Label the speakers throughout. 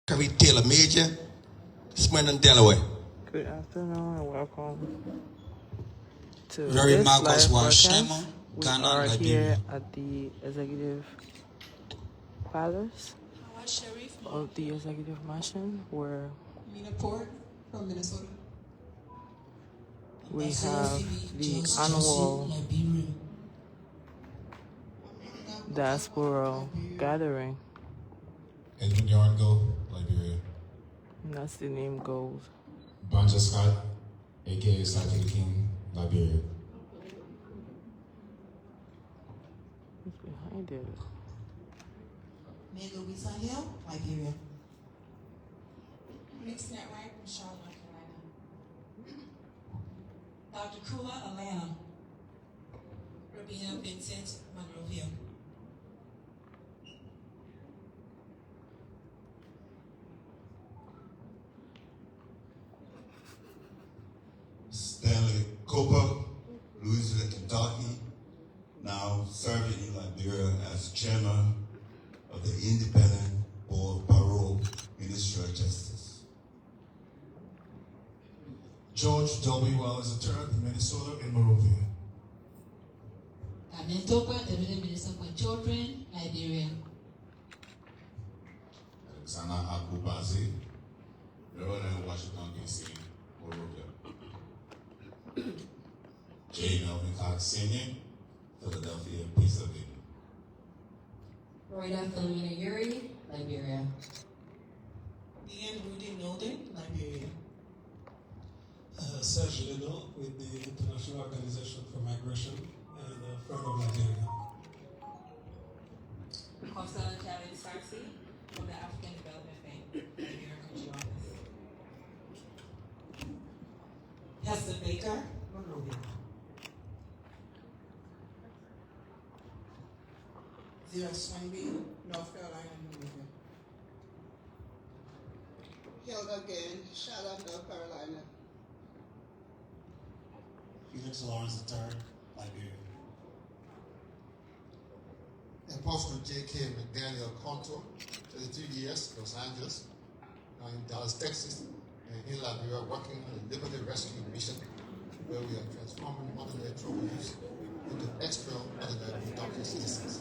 Speaker 1: Curry Taylor Major, Smyrna, Delaware.
Speaker 2: Good afternoon and welcome to
Speaker 3: Very
Speaker 2: this
Speaker 3: Marcos
Speaker 2: live
Speaker 3: Washema,
Speaker 2: broadcast. We
Speaker 3: Ghana,
Speaker 2: are
Speaker 3: Liberia.
Speaker 2: here at the Executive Palace of the Executive Mansion, where
Speaker 4: Nina Port from Minnesota.
Speaker 2: we have the annual Diaspora gathering.
Speaker 5: Edmund Yarngo, Liberia.
Speaker 2: And that's the name goes.
Speaker 5: Banja Scott, aka Sajid King, Liberia.
Speaker 2: Who's behind it?
Speaker 4: Mega Louisa Hill, Liberia.
Speaker 6: Mixed Network from Charlotte, North Carolina. Dr. Kula, Atlanta. Rabina Vincent, Monrovia.
Speaker 7: Stanley Copa, Louisville, Kentucky, now serving in Liberia as chairman of the Independent Board of Parole, Ministry of Justice.
Speaker 5: George W. Wallace III, Minnesota and Monrovia.
Speaker 4: Daniel Topa, Deputy Minister for Children, Liberia.
Speaker 7: Alexander Akubazi, Maryland, Washington, D.C., Monrovia. J. Melvin Cox Sr., Philadelphia, Pennsylvania.
Speaker 4: Rhoda Philomena Yuri, Liberia.
Speaker 6: Deanne Rudy Nolden, Liberia.
Speaker 8: Serge Ledo with the International Organization for Migration and Friend of Liberia.
Speaker 6: Constella Kelly Sarsi from the African Development Bank, Liberia Country Office. Hester Baker, Monrovia. Zira Swanby, North Carolina, Monrovia.
Speaker 9: Hilda again, Charlotte, North Carolina.
Speaker 3: Felix Lawrence III, Liberia.
Speaker 10: Apostle J.K. McDaniel Contour, 32 years, Los Angeles, now in Dallas, Texas, and in Liberia, working on the Liberty Rescue Mission, where we are transforming ordinary trouble youth into extraordinary productive citizens.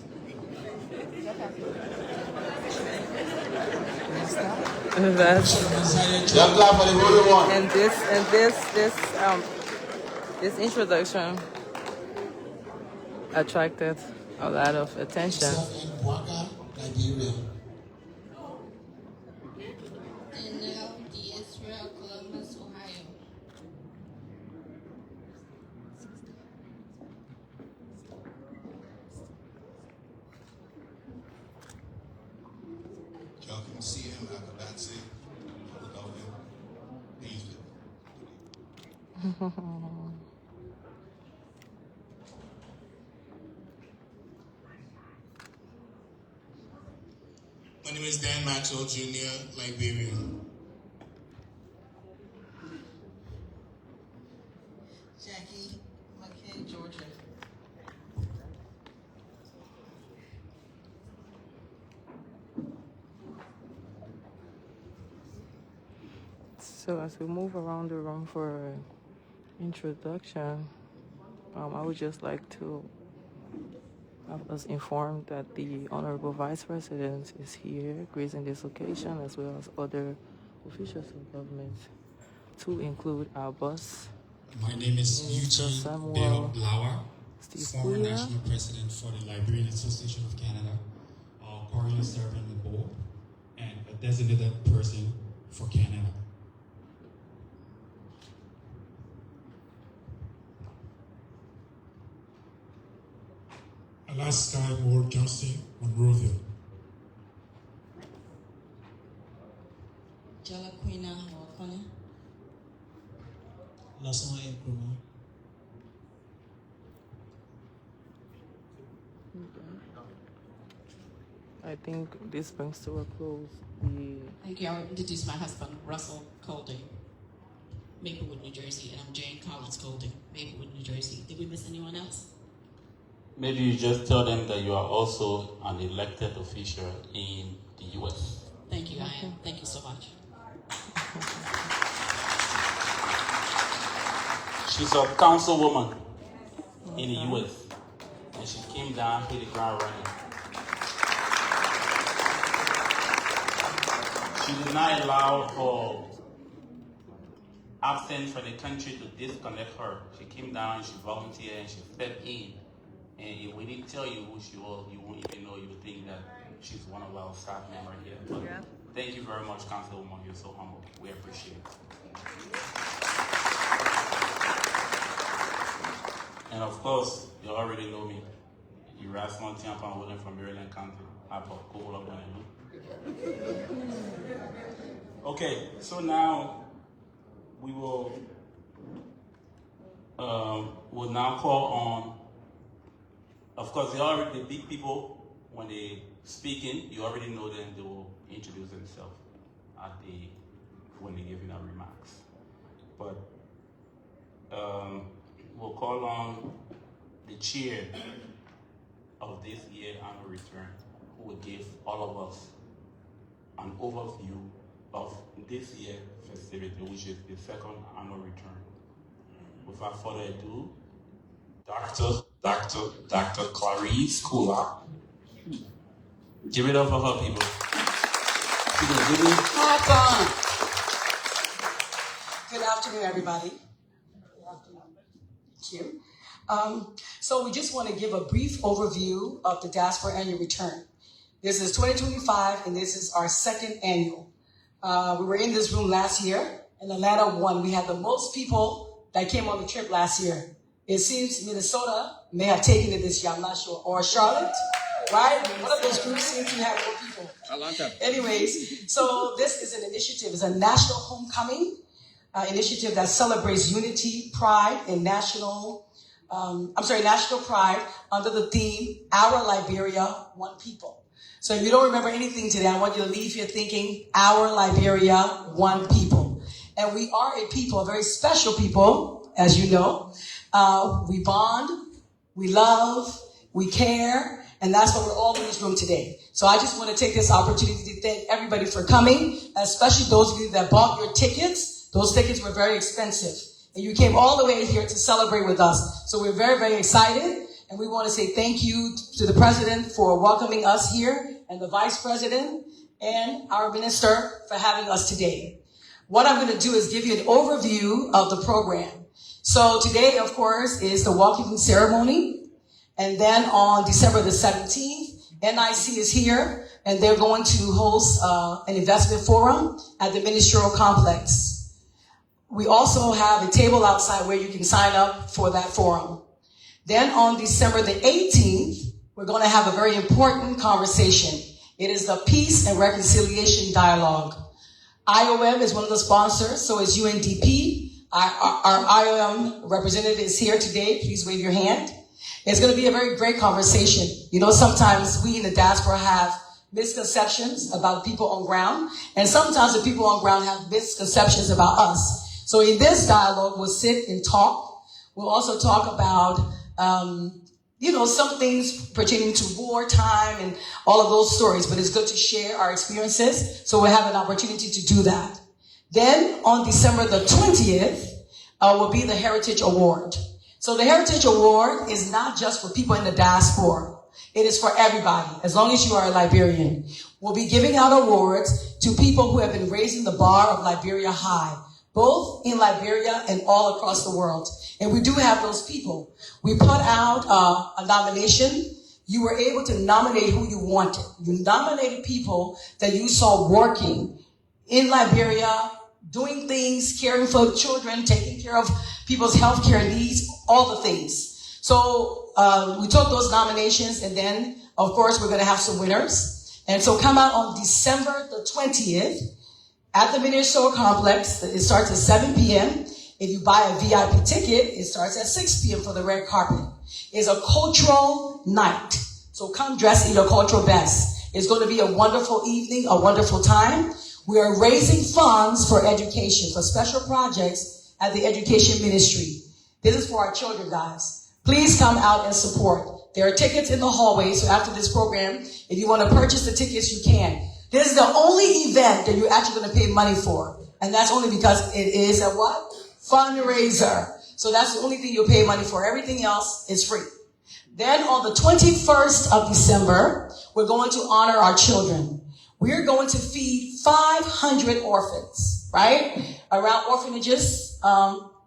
Speaker 2: This introduction attracted a lot of attention.
Speaker 4: And now, Diaspora, Columbus, Ohio.
Speaker 7: Y'all can see him at the Batsy, Philadelphia, Painesville.
Speaker 5: My name is Dan Maxwell Jr., Liberia.
Speaker 6: Jackie McKay, Georgia.
Speaker 2: So as we move around the room for introduction, I would just like to have us informed that the Honorable Vice President is here gracing this occasion, as well as other officials of government, to include our boss,
Speaker 3: My name is
Speaker 2: Minister
Speaker 3: Eugene
Speaker 2: Samuel
Speaker 3: Bell Lauer,
Speaker 2: Steve
Speaker 3: former
Speaker 2: Kuya.
Speaker 3: National President for the Liberian Association of Canada, currently serving on the board, and a designated person for Canada.
Speaker 5: Alaska Moore Johnston, Monrovia.
Speaker 4: Jalaquina Hawakone.
Speaker 8: Lasama Nkrumah.
Speaker 2: I think this brings to a close
Speaker 4: Thank you. I will introduce my husband, Russell Colding, Maplewood, New Jersey, and I'm Jane Collins Colding, Maplewood, New Jersey. Did we miss anyone else?
Speaker 11: Maybe you just tell them that you are also an elected official in the U.S.
Speaker 4: Thank you, I am. Thank you so much.
Speaker 11: She's a councilwoman in the U.S. and she came down, hit the ground running. She did not allow her absence from the country to disconnect her. She came down and she volunteered and she stepped in. And if we didn't tell you who she was, you won't even know. You would think that she's one of our staff members here. But thank you very much, Councilwoman. You're so humble. We appreciate it. And of course, you already know me. Erasmus Tiampan William from Maryland County. Okay, so now we will we'll now call on, of course, the big people, when they speaking, you already know them, they will introduce themselves when they're giving their remarks. But we'll call on the chair of this year's annual return, who will give all of us an overview of this year's festivity, which is the second annual return. Without further ado, Dr. Clarice Kula. Give it up for her, people.
Speaker 12: Good afternoon, everybody. Good afternoon. Thank you. So we just want to give a brief overview of the Diaspora Annual Return. This is 2025, and this is our second annual. We were in this room last year, and Atlanta won. We had the most people that came on the trip last year. It seems Minnesota may have taken it this year, I'm not sure. Or Charlotte, right? One of those groups seems to have more people. Atlanta. Anyways, so this is an initiative. It's a national homecoming initiative that celebrates unity, pride, and national pride under the theme, Our Liberia, One People. So if you don't remember anything today, I want you to leave here thinking, Our Liberia, One People. And we are a people, a very special people, as you know. We bond, we love, we care, and that's why we're all in this room today. So I just want to take this opportunity to thank everybody for coming, especially those of you that bought your tickets. Those tickets were very expensive. And you came all the way here to celebrate with us. So we're very, very excited. And we want to say thank you to the president for welcoming us here, and the vice president and our minister for having us today. What I'm going to do is give you an overview of the program. So today, of course, is the walking ceremony. And then on December the 17th, NIC is here, and they're going to host an investment forum at the ministerial complex. We also have a table outside where you can sign up for that forum. Then on December the 18th, we're going to have a very important conversation. It is the Peace and Reconciliation Dialogue. IOM is one of the sponsors, so is UNDP. Our IOM representative is here today. Please wave your hand. It's going to be a very great conversation. You know, sometimes we in the diaspora have misconceptions about people on ground, and sometimes the people on ground have misconceptions about us. So in this dialogue, we'll sit and talk. We'll also talk about some things pertaining to wartime and all of those stories, but it's good to share our experiences, so we'll have an opportunity to do that. Then on December the 20th will be the Heritage Award. So the Heritage Award is not just for people in the diaspora. It is for everybody, as long as you are a Liberian. We'll be giving out awards to people who have been raising the bar of Liberia high, both in Liberia and all across the world. And we do have those people. We put out a nomination. You were able to nominate who you wanted. You nominated people that you saw working in Liberia, doing things, caring for the children, taking care of people's healthcare needs, all the things. So we took those nominations, and then, of course, we're going to have some winners. And so come out on December the 20th at the Ministerial Complex. It starts at 7 p.m. If you buy a VIP ticket, it starts at 6 p.m. for the red carpet. It's a cultural night. So come dressed in your cultural best. It's going to be a wonderful evening, a wonderful time. We are raising funds for education, for special projects at the Education Ministry. This is for our children, guys. Please come out and support. There are tickets in the hallway, so after this program, if you want to purchase the tickets, you can. This is the only event that you're actually going to pay money for. And that's only because it is a what? Fundraiser. So that's the only thing you'll pay money for. Everything else is free. Then on the 21st of December, we're going to honor our children. We're going to feed 500 orphans, right? Around orphanages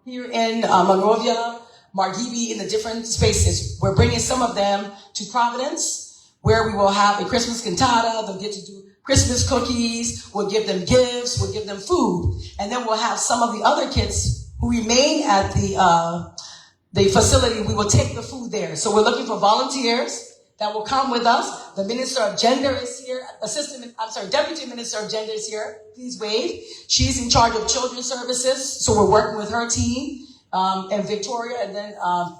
Speaker 12: here in Monrovia, Margibi, in the different spaces. We're bringing some of them to Providence, where we will have a Christmas cantata. They'll get to do Christmas cookies. We'll give them gifts. We'll give them food. And then we'll have some of the other kids who remain at the facility. We will take the food there. So we're looking for volunteers that will come with us. The Minister of Gender is here. Deputy Minister of Gender is here. Please wave. She's in charge of children's services. So we're working with her team. And Victoria, and then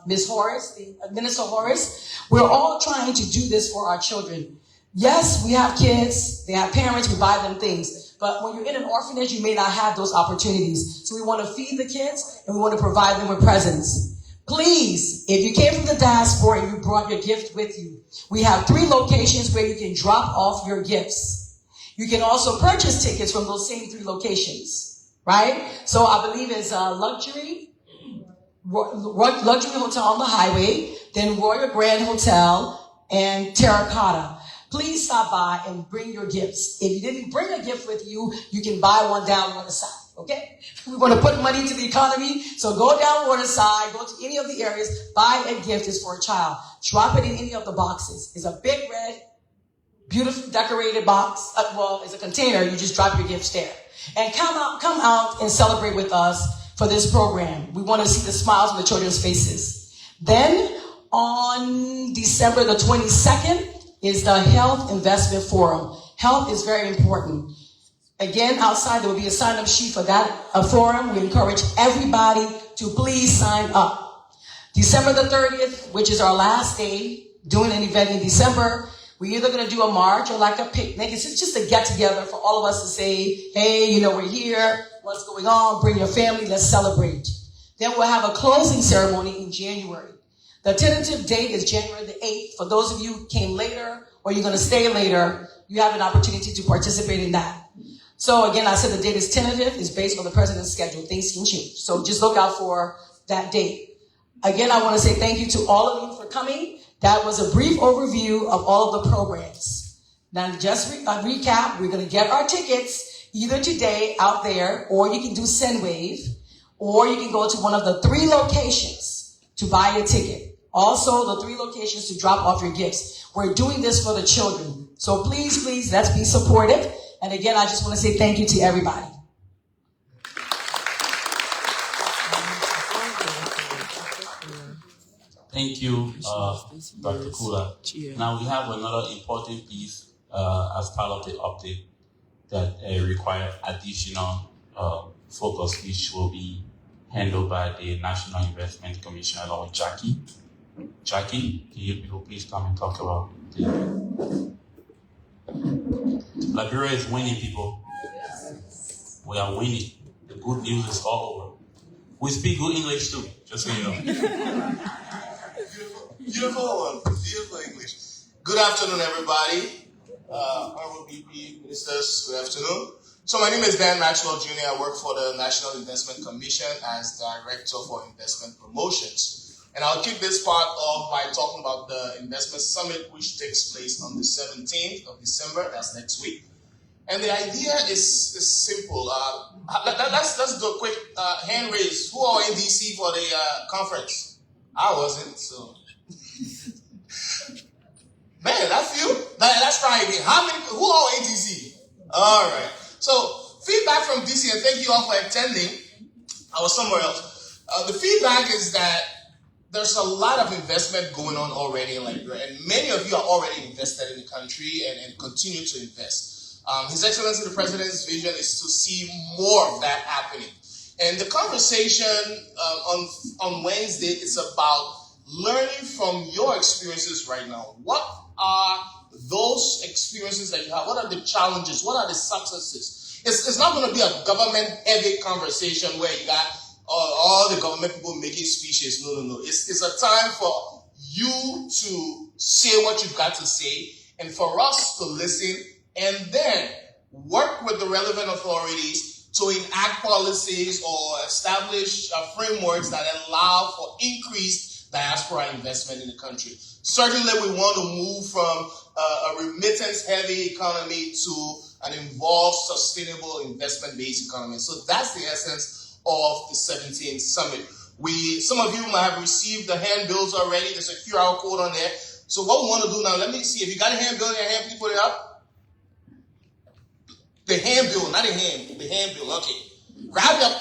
Speaker 12: Ms. Horace, Minister Horace. We're all trying to do this for our children. Yes, we have kids, they have parents, we buy them things. But when you're in an orphanage, you may not have those opportunities. So we want to feed the kids, and we want to provide them with presents. Please, if you came from the diaspora and you brought your gift with you, we have 3 locations where you can drop off your gifts. You can also purchase tickets from those same 3 locations, right? So I believe it's Luxury Hotel on the Highway, then Royal Grand Hotel, and Terracotta. Please stop by and bring your gifts. If you didn't bring a gift with you, you can buy one down Waterside, okay? We want to put money into the economy, so go down Waterside, go to any of the areas, buy a gift. It's for a child. Drop it in any of the boxes. It's a big red, beautifully decorated box. It's a container. You just drop your gifts there. And come out and celebrate with us for this program. We want to see the smiles on the children's faces. Then on December the 22nd is the Health Investment Forum. Health is very important. Again, outside there will be a sign-up sheet for that forum. We encourage everybody to please sign up. December the 30th, which is our last day doing an event in December, we're either going to do a march or like a picnic. It's just a get-together for all of us to say, hey, we're here. What's going on? Bring your family. Let's celebrate. Then we'll have a closing ceremony in January. The tentative date is January the 8th. For those of you who came later or you're going to stay later, you have an opportunity to participate in that. So again, I said the date is tentative. It's based on the president's schedule. Things can change. So just look out for that date. Again, I want to say thank you to all of you for coming. That was a brief overview of all of the programs. Now, just recap, we're going to get our tickets either today out there, or you can do SendWave, or you can go to one of the 3 locations to buy a ticket. Also, the 3 locations to drop off your gifts. We're doing this for the children. So please, let's be supportive. And again, I just want to say thank you to everybody.
Speaker 11: Thank you, Dr. Kula. Now we have another important piece as part of the update that require additional focus, which will be handled by the National Investment Commission along with Jackie. Jackie, can you people please come and talk about the Liberia is winning, people. We are winning. The good news is all over. We speak good English too, just so you know.
Speaker 13: Beautiful English. Good afternoon, everybody. Honorable VP, ministers, good afternoon. So my name is Dan Maxwell Jr. I work for the National Investment Commission as Director for Investment Promotions. And I'll kick this part off by talking about the Investment Summit, which takes place on the 17th of December. That's next week. And the idea is simple. Let's do a quick hand raise. Who are in DC for the conference? I wasn't, so. Man, that's you. Let's try again. Who are in DC? All right. So, feedback from DC, and thank you all for attending. I was somewhere else. The feedback is that there's a lot of investment going on already in Liberia, and many of you are already invested in the country and continue to invest. His Excellency the President's vision is to see more of that happening. And the conversation on Wednesday is about learning from your experiences right now. What are those experiences that you have? What are the challenges? What are the successes? It's not going to be a government-heavy conversation where you got all the government people making speeches. No. It's a time for you to say what you've got to say and for us to listen and then work with the relevant authorities to enact policies or establish frameworks that allow for increased diaspora investment in the country. Certainly, we want to move from a remittance-heavy economy to an involved, sustainable, investment-based economy. So that's the essence of the 17th summit. Some of you might have received the handbills already. There's a QR code on there. So what we want to do now, let me see. If you got a handbill in your hand, please put it up. The handbill, not a hand. The handbill, okay.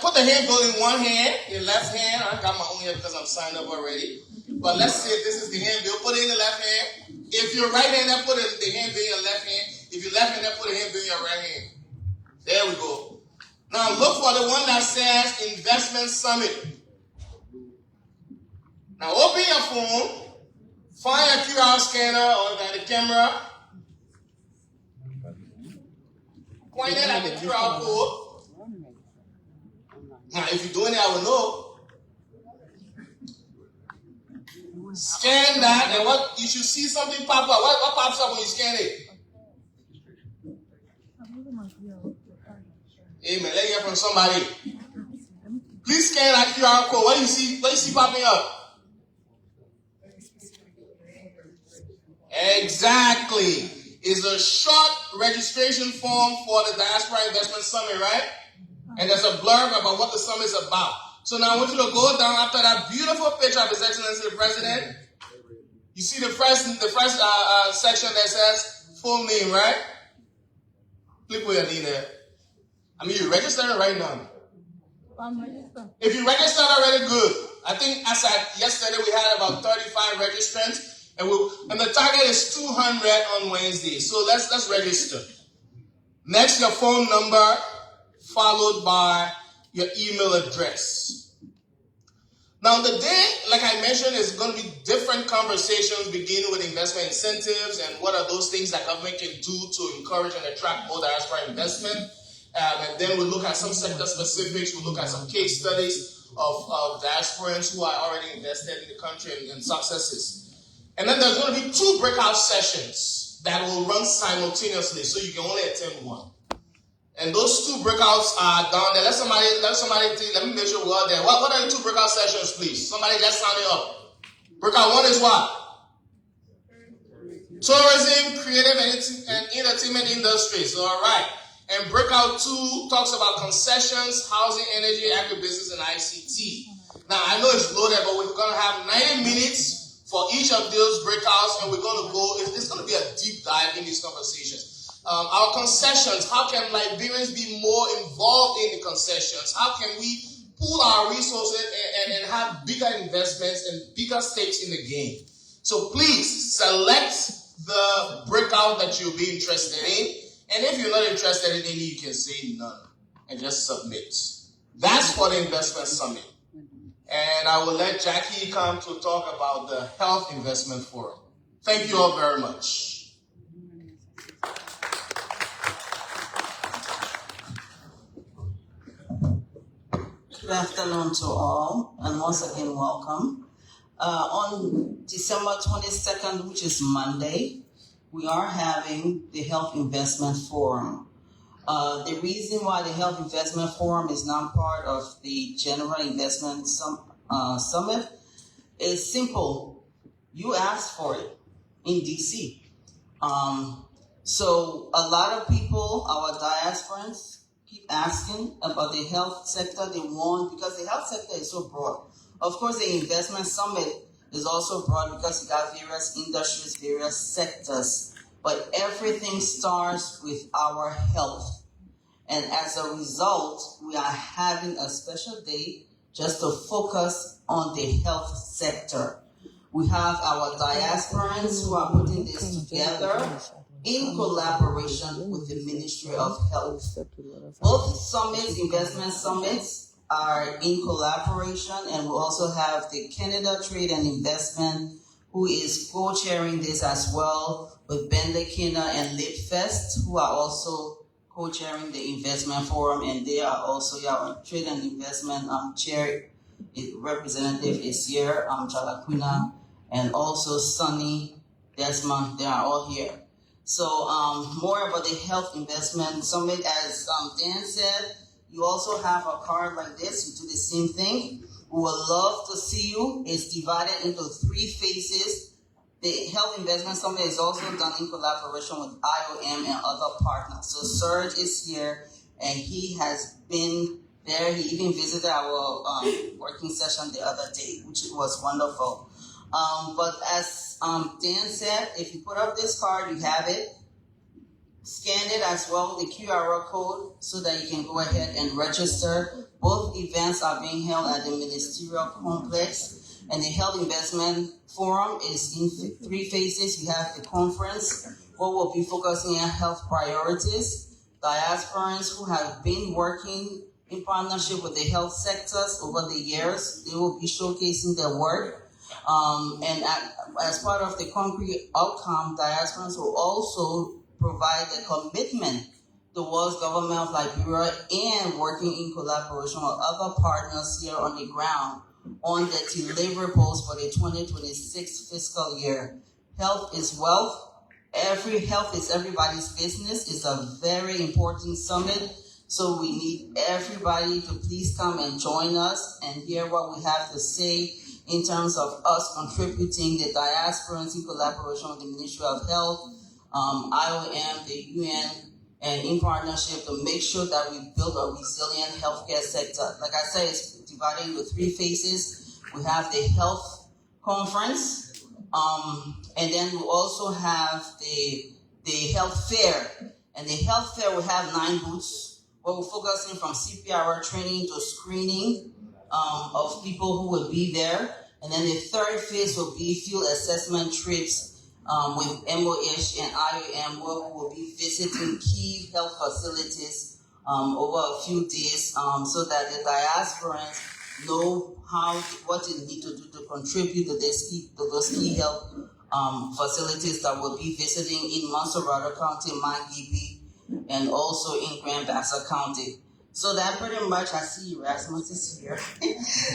Speaker 13: Put the handbill in one hand, your left hand. I got my own here because I'm signed up already. But let's say if this is the handbill, put it in the left hand. If you're right-handed, put the handbill in your left hand. If you're left-handed, put the handbill in your right hand. There we go. Now look for the one that says Investment Summit. Now open your phone, find a QR scanner or the camera, point it at the QR code. Now if you're doing it, I will know. Scan that, and what you should see something pop up. What pops up when you scan it? Amen. Let me hear from somebody. Please scan that QR code. What do you see? What do you see popping up? Exactly. It's a short registration form for the Diaspora Investment Summit, right? And there's a blurb about what the summit is about. So now I want you to go down after that beautiful picture of His Excellency the President. You see the first section that says full name, right? Please put your name there. I mean, you registered right now.
Speaker 2: I'm registered.
Speaker 13: If you registered already, good. I think as at yesterday we had about 35 registrants, and the target is 200 on Wednesday. So let's register. Next, your phone number, followed by your email address. Now, the day, like I mentioned, is going to be different conversations beginning with investment incentives and what are those things that government can do to encourage and attract more diaspora investment. And then we'll look at some sector specifics. We'll look at some case studies of diasporans who are already invested in the country and successes. And then there's going to be 2 breakout sessions that will run simultaneously, so you can only attend one. And those 2 breakouts are down there. Let me make sure we're all there. What are the 2 breakout sessions, please? Somebody get signed up. Breakout 1 is what? Tourism, creative and entertainment industries. All right. And breakout 2 talks about concessions, housing, energy, agribusiness, and ICT. Now, I know it's loaded, but we're going to have 90 minutes for each of those breakouts, and we're going to go, it's going to be a deep dive in these conversations. Our concessions, how can Liberians be more involved in the concessions? How can we pool our resources and have bigger investments and bigger stakes in the game? So please select the breakout that you'll be interested in. And if you're not interested in any, you can say none and just submit. That's for the Investment Summit. And I will let Jackie come to talk about the Health Investment Forum. Thank you all very much.
Speaker 14: Good afternoon to all, and once again, welcome. On December 22nd, which is Monday, we are having the Health Investment Forum. The reason why the Health Investment Forum is not part of the General Investment Summit is simple. You asked for it in DC. So a lot of people, our diasporans, keep asking about the health sector. They want, because the health sector is so broad. Of course, the Investment Summit is also broad because you got various industries, various sectors. But everything starts with our health. And as a result, we are having a special day just to focus on the health sector. We have our diasporans who are putting this together in collaboration with the Ministry of Health. Both summits, investment summits, are in collaboration, and we also have the Canada Trade and Investment, who is co-chairing this as well, with Ben Lekina and LitFest, who are also co-chairing the investment forum, and they are also our Trade and Investment chair representative is here, Jalaquina, and also Sunny Desmond. They are all here. So more about the Health Investment Summit, as Dan said, You also have a card like this. You do the same thing. We would love to see you. It's divided into 3 phases. The Health Investment Summit is also done in collaboration with IOM and other partners. So Serge is here, and he has been there. He even visited our working session the other day, which was wonderful. But as Dan said, if you put up this card, you have it. Scan it as well, the QR code, so that you can go ahead and register. Both events are being held at the Ministerial Complex, and the Health Investment Forum is in 3 phases. We have the conference, where we'll be focusing on health priorities. Diasporans who have been working in partnership with the health sectors over the years, they will be showcasing their work. And as part of the concrete outcome, diasporans will also provide a commitment towards government of Liberia and working in collaboration with other partners here on the ground on the deliverables for the 2026 fiscal year. Health is wealth. Health is everybody's business. It's a very important summit. So we need everybody to please come and join us and hear what we have to say in terms of us contributing the diasporans in collaboration with the Ministry of Health, IOM, the UN, and in partnership to make sure that we build a resilient healthcare sector. Like I said, it's divided into 3 phases. We have the health conference, and then we also have the health fair. And the health fair will have 9 booths, where we're focusing from CPR training to screening of people who will be there. And then the 3rd phase will be field assessment trips with MOH and IOM, where we will be visiting key health facilities over a few days, so that the diasporans know what they need to do to contribute to those key health facilities that we'll be visiting in Montserrat County, Mangibi, and also in Grand Bassa County. So that pretty much, I see Erasmus is here.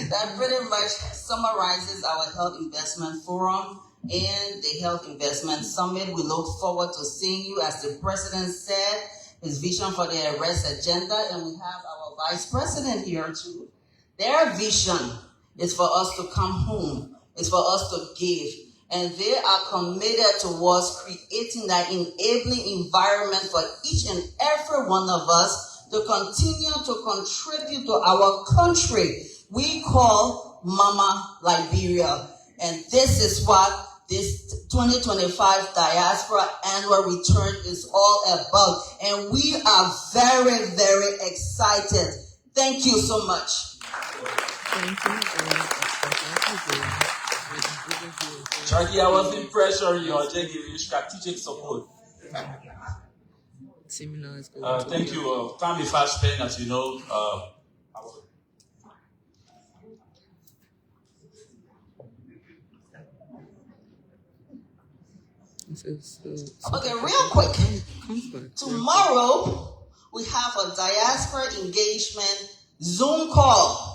Speaker 14: That pretty much summarizes our Health Investment Forum and the Health Investment Summit. We look forward to seeing you. As the President said, his vision for the arrest agenda, and we have our Vice President here too. Their vision is for us to come home. It's for us to give. And they are committed towards creating that enabling environment for each and every one of us to continue to contribute to our country we call Mama Liberia. And this is what this 2025 Diaspora Annual Return is all about. And we are very, very excited. Thank you so much.
Speaker 11: Jackie, I wasn't pressuring you. I was just giving you strategic support. Thank you. Time is fast spent, as you know.
Speaker 14: Okay, real quick. Tomorrow, we have a diaspora engagement Zoom call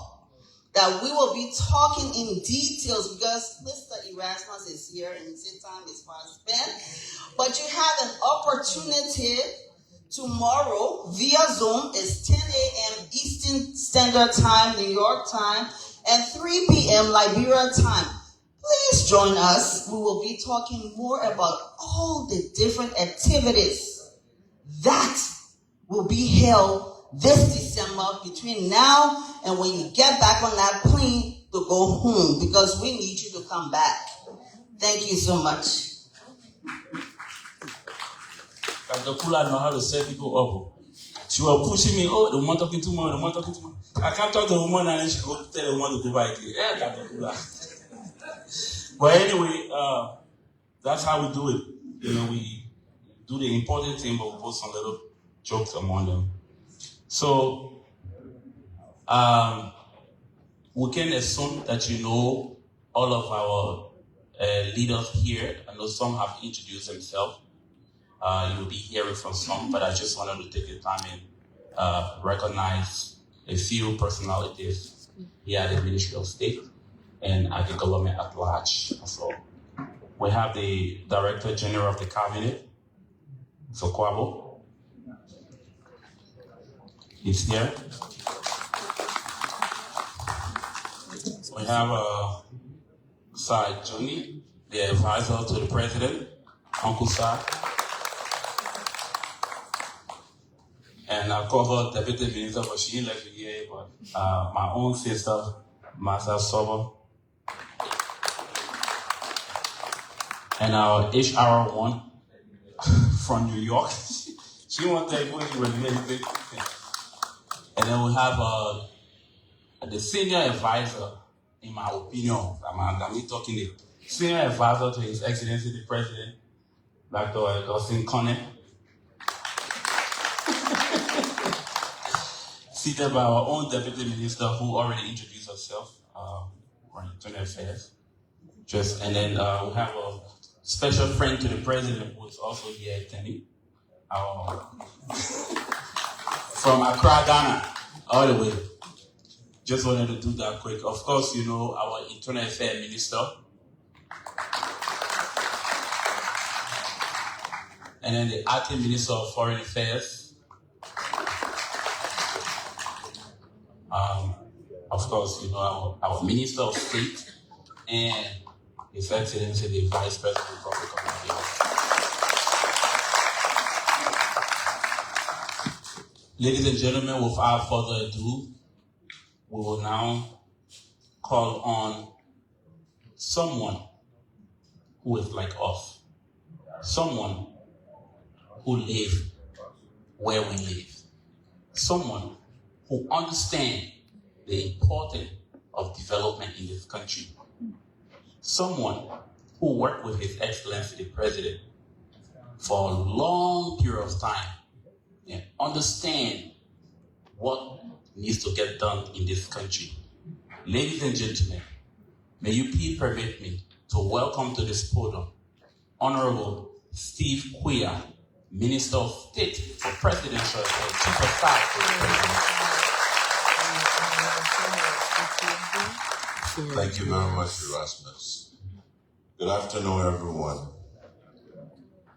Speaker 14: that we will be talking in details, because Mr. Erasmus is here and his time is fast spent. But you have an opportunity tomorrow via Zoom. Is 10 a.m. Eastern Standard Time, New York time, and 3 p.m. Liberia time. Please join us. We will be talking more about all the different activities that will be held this December between now and when you get back on that plane to go home, because we need you to come back. Thank you so much.
Speaker 11: Dr. Kula know how to set people up. She was pushing me, the woman talking too much, the woman talking too much. I can't talk to the woman and then she go tell the woman to go back. Yeah, Dr. Kula. But anyway, that's how we do it. You know, we do the important thing, but we put some little jokes among them. So, we can assume that you know all of our leaders here. I know some have introduced themselves. You'll be hearing from some, but I just wanted to take the time and recognize a few personalities here at the Ministry of State and at the government at large. So we have the Director General of the Cabinet, Sokwabo. He's here. We have Sir Johnny, the advisor to the president, Uncle Sir. And I cover Deputy Minister, but she left the year, but my own sister, Master Sober. And our HR1 from New York. She won't take what you really. And then we have the senior advisor, in my opinion, I'm talking the senior advisor to His Excellency the President, Dr. Dawson Connor, seated by our own Deputy Minister who already introduced herself, from Internal Affairs. And then we have a special friend to the President who is also here attending, from Accra, Ghana, all the way. Just wanted to do that quick. Of course, you know, our Internal Affairs Minister. And then the Acting Minister of Foreign Affairs. Of course, you know, our Minister of State and His Excellency the Vice President of the Republic of Liberia. Ladies and gentlemen, without further ado, we will now call on someone who is like us, someone who lives where we live, someone who understands the importance of development in this country, someone who worked with His Excellency the President for a long period of time and understand what needs to get done in this country. Ladies and gentlemen, may you please permit me to welcome to this podium Honorable Steve Quia, Minister of State for Presidential Affairs, Chief of Staff to the President.
Speaker 7: Thank you very much, Erasmus. Good afternoon, everyone.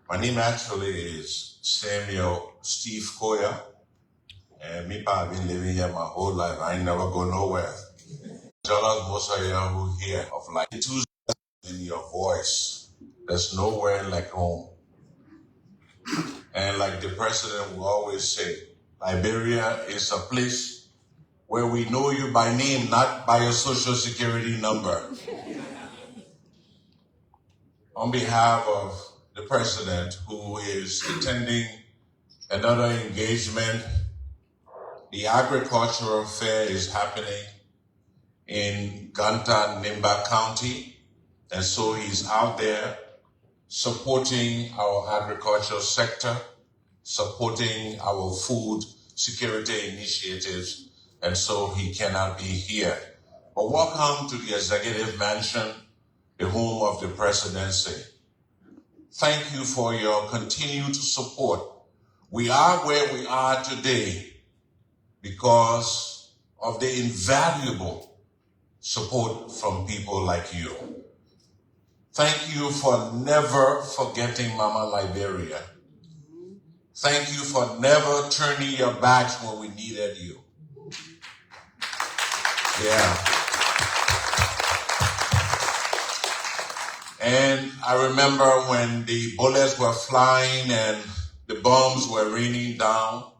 Speaker 7: My name actually is Samuel Steve Koya, and me, I've been living here my whole life. I ain't never go nowhere. Jealous most of you who hear of like Tuesday in your voice. There's nowhere like home. And like the president will always say, Liberia is a place where we know you by name, not by your social security number. On behalf of the president who is attending another engagement, the agricultural fair is happening in Ganta, Nimba County. And so he's out there supporting our agricultural sector, supporting our food security initiatives, and so he cannot be here. But welcome to the Executive Mansion, the home of the presidency. Thank you for your continued support. We are where we are today because of the invaluable support from people like you. Thank you for never forgetting Mama Liberia. Thank you for never turning your backs when we needed you. Yeah. And I remember when the bullets were flying and the bombs were raining down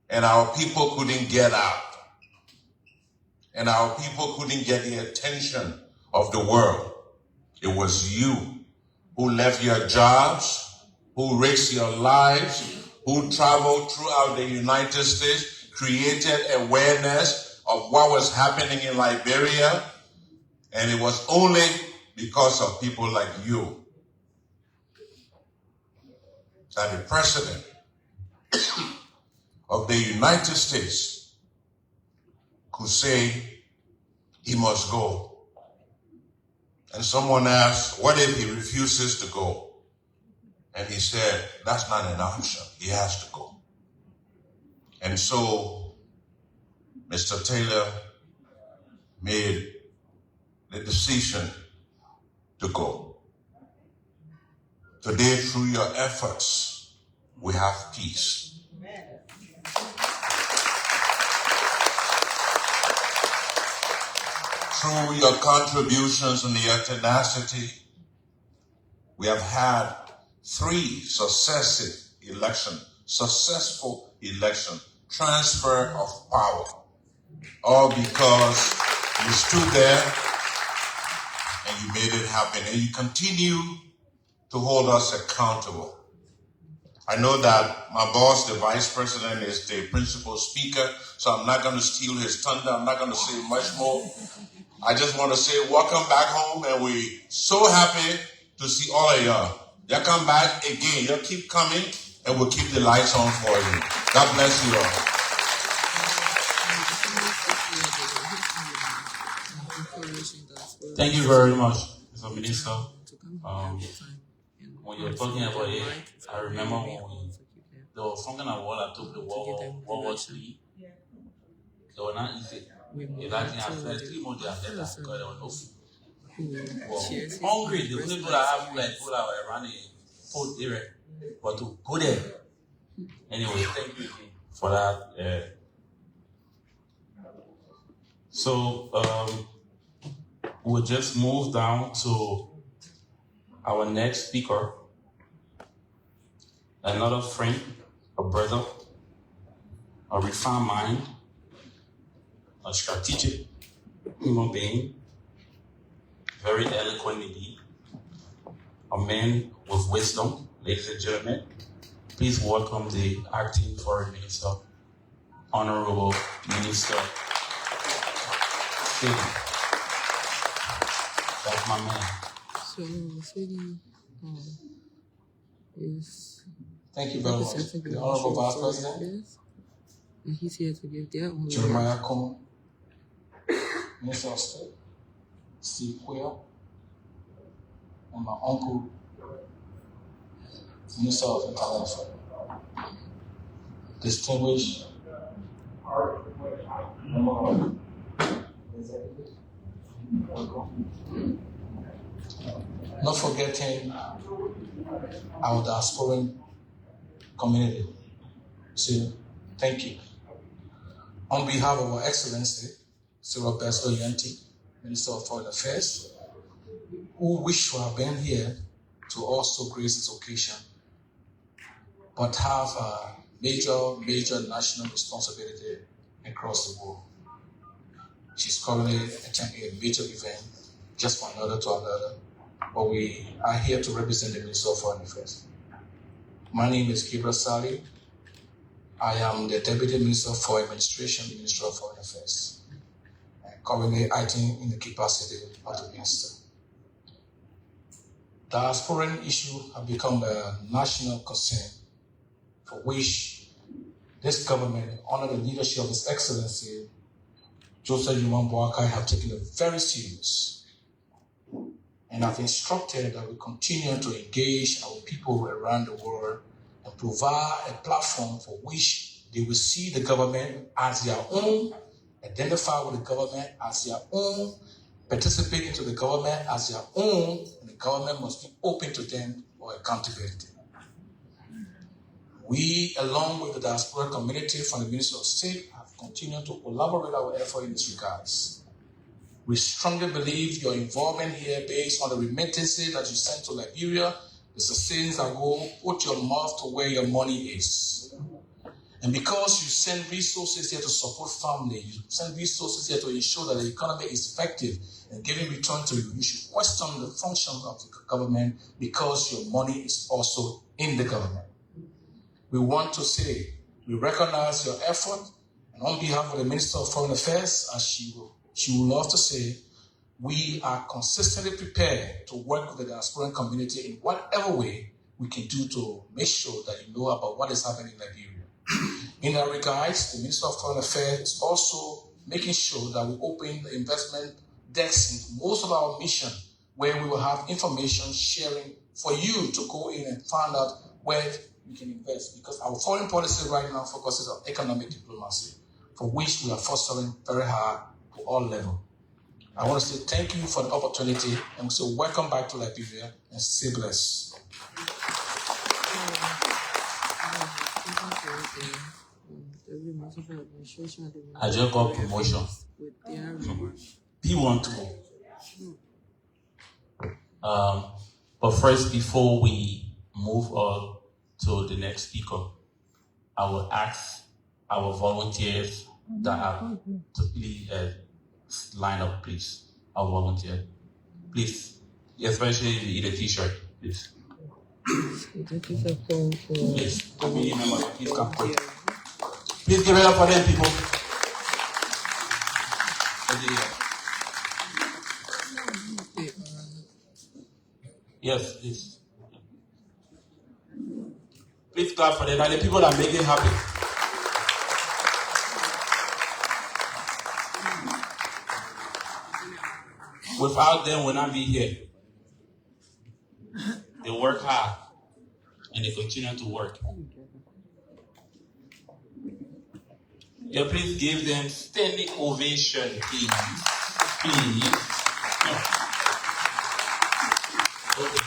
Speaker 7: and our people couldn't get out. And our people couldn't get the attention of the world. It was you who left your jobs, who risked your lives, who traveled throughout the United States, created awareness of what was happening in Liberia. And it was only because of people like you that the president of the United States could say he must go. And someone asked, what if he refuses to go? And he said, that's not an option. He has to go. And so Mr. Taylor made the decision to go. Today, through your efforts, we have peace.
Speaker 15: through your contributions and your tenacity, we have had 3 successful election, transfer of power, all because you stood there and you made it happen, and you continue to hold us accountable. I know that my boss, the vice president, is the principal speaker, so I'm not going to steal his thunder. I'm not going to say much more. I just want to say welcome back home, and we're so happy to see all of y'all. Y'all come back again. Y'all keep coming, and we'll keep the lights on for you. God bless you all.
Speaker 11: Thank you very much, Mr. Minister. When you're talking about it, I remember when there was something about that took the World War III. They were not easy. It actually had 3 months after that because there was no food. Well, hungry, the only people that have like people that were around the food area, but to go there. Anyway, thank you for that. So we'll just move down to our next speaker, another friend, a brother, a refined mind, a strategic human being, very eloquent indeed, a man with wisdom. Ladies and gentlemen, please welcome the acting foreign minister, Honorable Minister Sidi. That's my man.
Speaker 2: So, Sidi is.
Speaker 16: Thank you very much. The Honorable Vice President,
Speaker 2: and he's here to give their own.
Speaker 16: Jeremiah Combs, Minister of State, Steve Quayle, and my uncle, Minister of International Affairs. Distinguished member of executive, welcome. Not forgetting our diasporan community. So, thank you. On behalf of Our Excellency, Cyril Beslo Yenti, Minister of Foreign Affairs, who wish to have been here to also grace this occasion, but have a major national responsibility across the world. She's currently attending a major event just from another to another, but we are here to represent the Minister of Foreign Affairs. My name is Kibra Sali. I am the Deputy Minister for Administration, the Minister of Foreign Affairs, and currently acting in the capacity of the Minister. Diasporan issues have become a national concern for which this government, under the leadership of His Excellency, Joseph Yuman Boakai, have taken it very serious. And I've instructed that we continue to engage our people around the world and provide a platform for which they will see the government as their own, identify with the government as their own, participate into the government as their own, and the government must be open to them for accountability. We, along with the diaspora community from the Ministry of State, have continued to collaborate our effort in this regards. We strongly believe your involvement here, based on the remittances that you send to Liberia, is the saying that go put your mouth to where your money is. And because you send resources here to support family, you send resources here to ensure that the economy is effective and giving return to you, you should question the function of the government because your money is also in the government. We want to say we recognize your effort, and on behalf of the Minister of Foreign Affairs, as she will love to say, we are consistently prepared to work with the diasporan community in whatever way we can do to make sure that you know about what is happening in Liberia. In that regards, the Minister of Foreign Affairs is also making sure that we open the investment desks in most of our mission, where we will have information sharing for you to go in and find out where we can invest, because our foreign policy right now focuses on economic diplomacy, for which we are fostering very hard to all levels. I want to say thank you for the opportunity, and so welcome back to Liberia, and stay blessed.
Speaker 11: I just got promotion.
Speaker 2: With their remarks.
Speaker 11: P1 too. But first, before we move on to the next speaker, I will ask our volunteers that are to please line up, please. Our volunteer, please, especially in the t-shirt, please. Please, community members, please come quick. Please give it up for them, people. Yes, please. Please clap for them. And the people that make it happen. Without them, we'll not be here. They work hard and they continue to work. Yeah, please give them standing ovation, please. Please. No. Okay.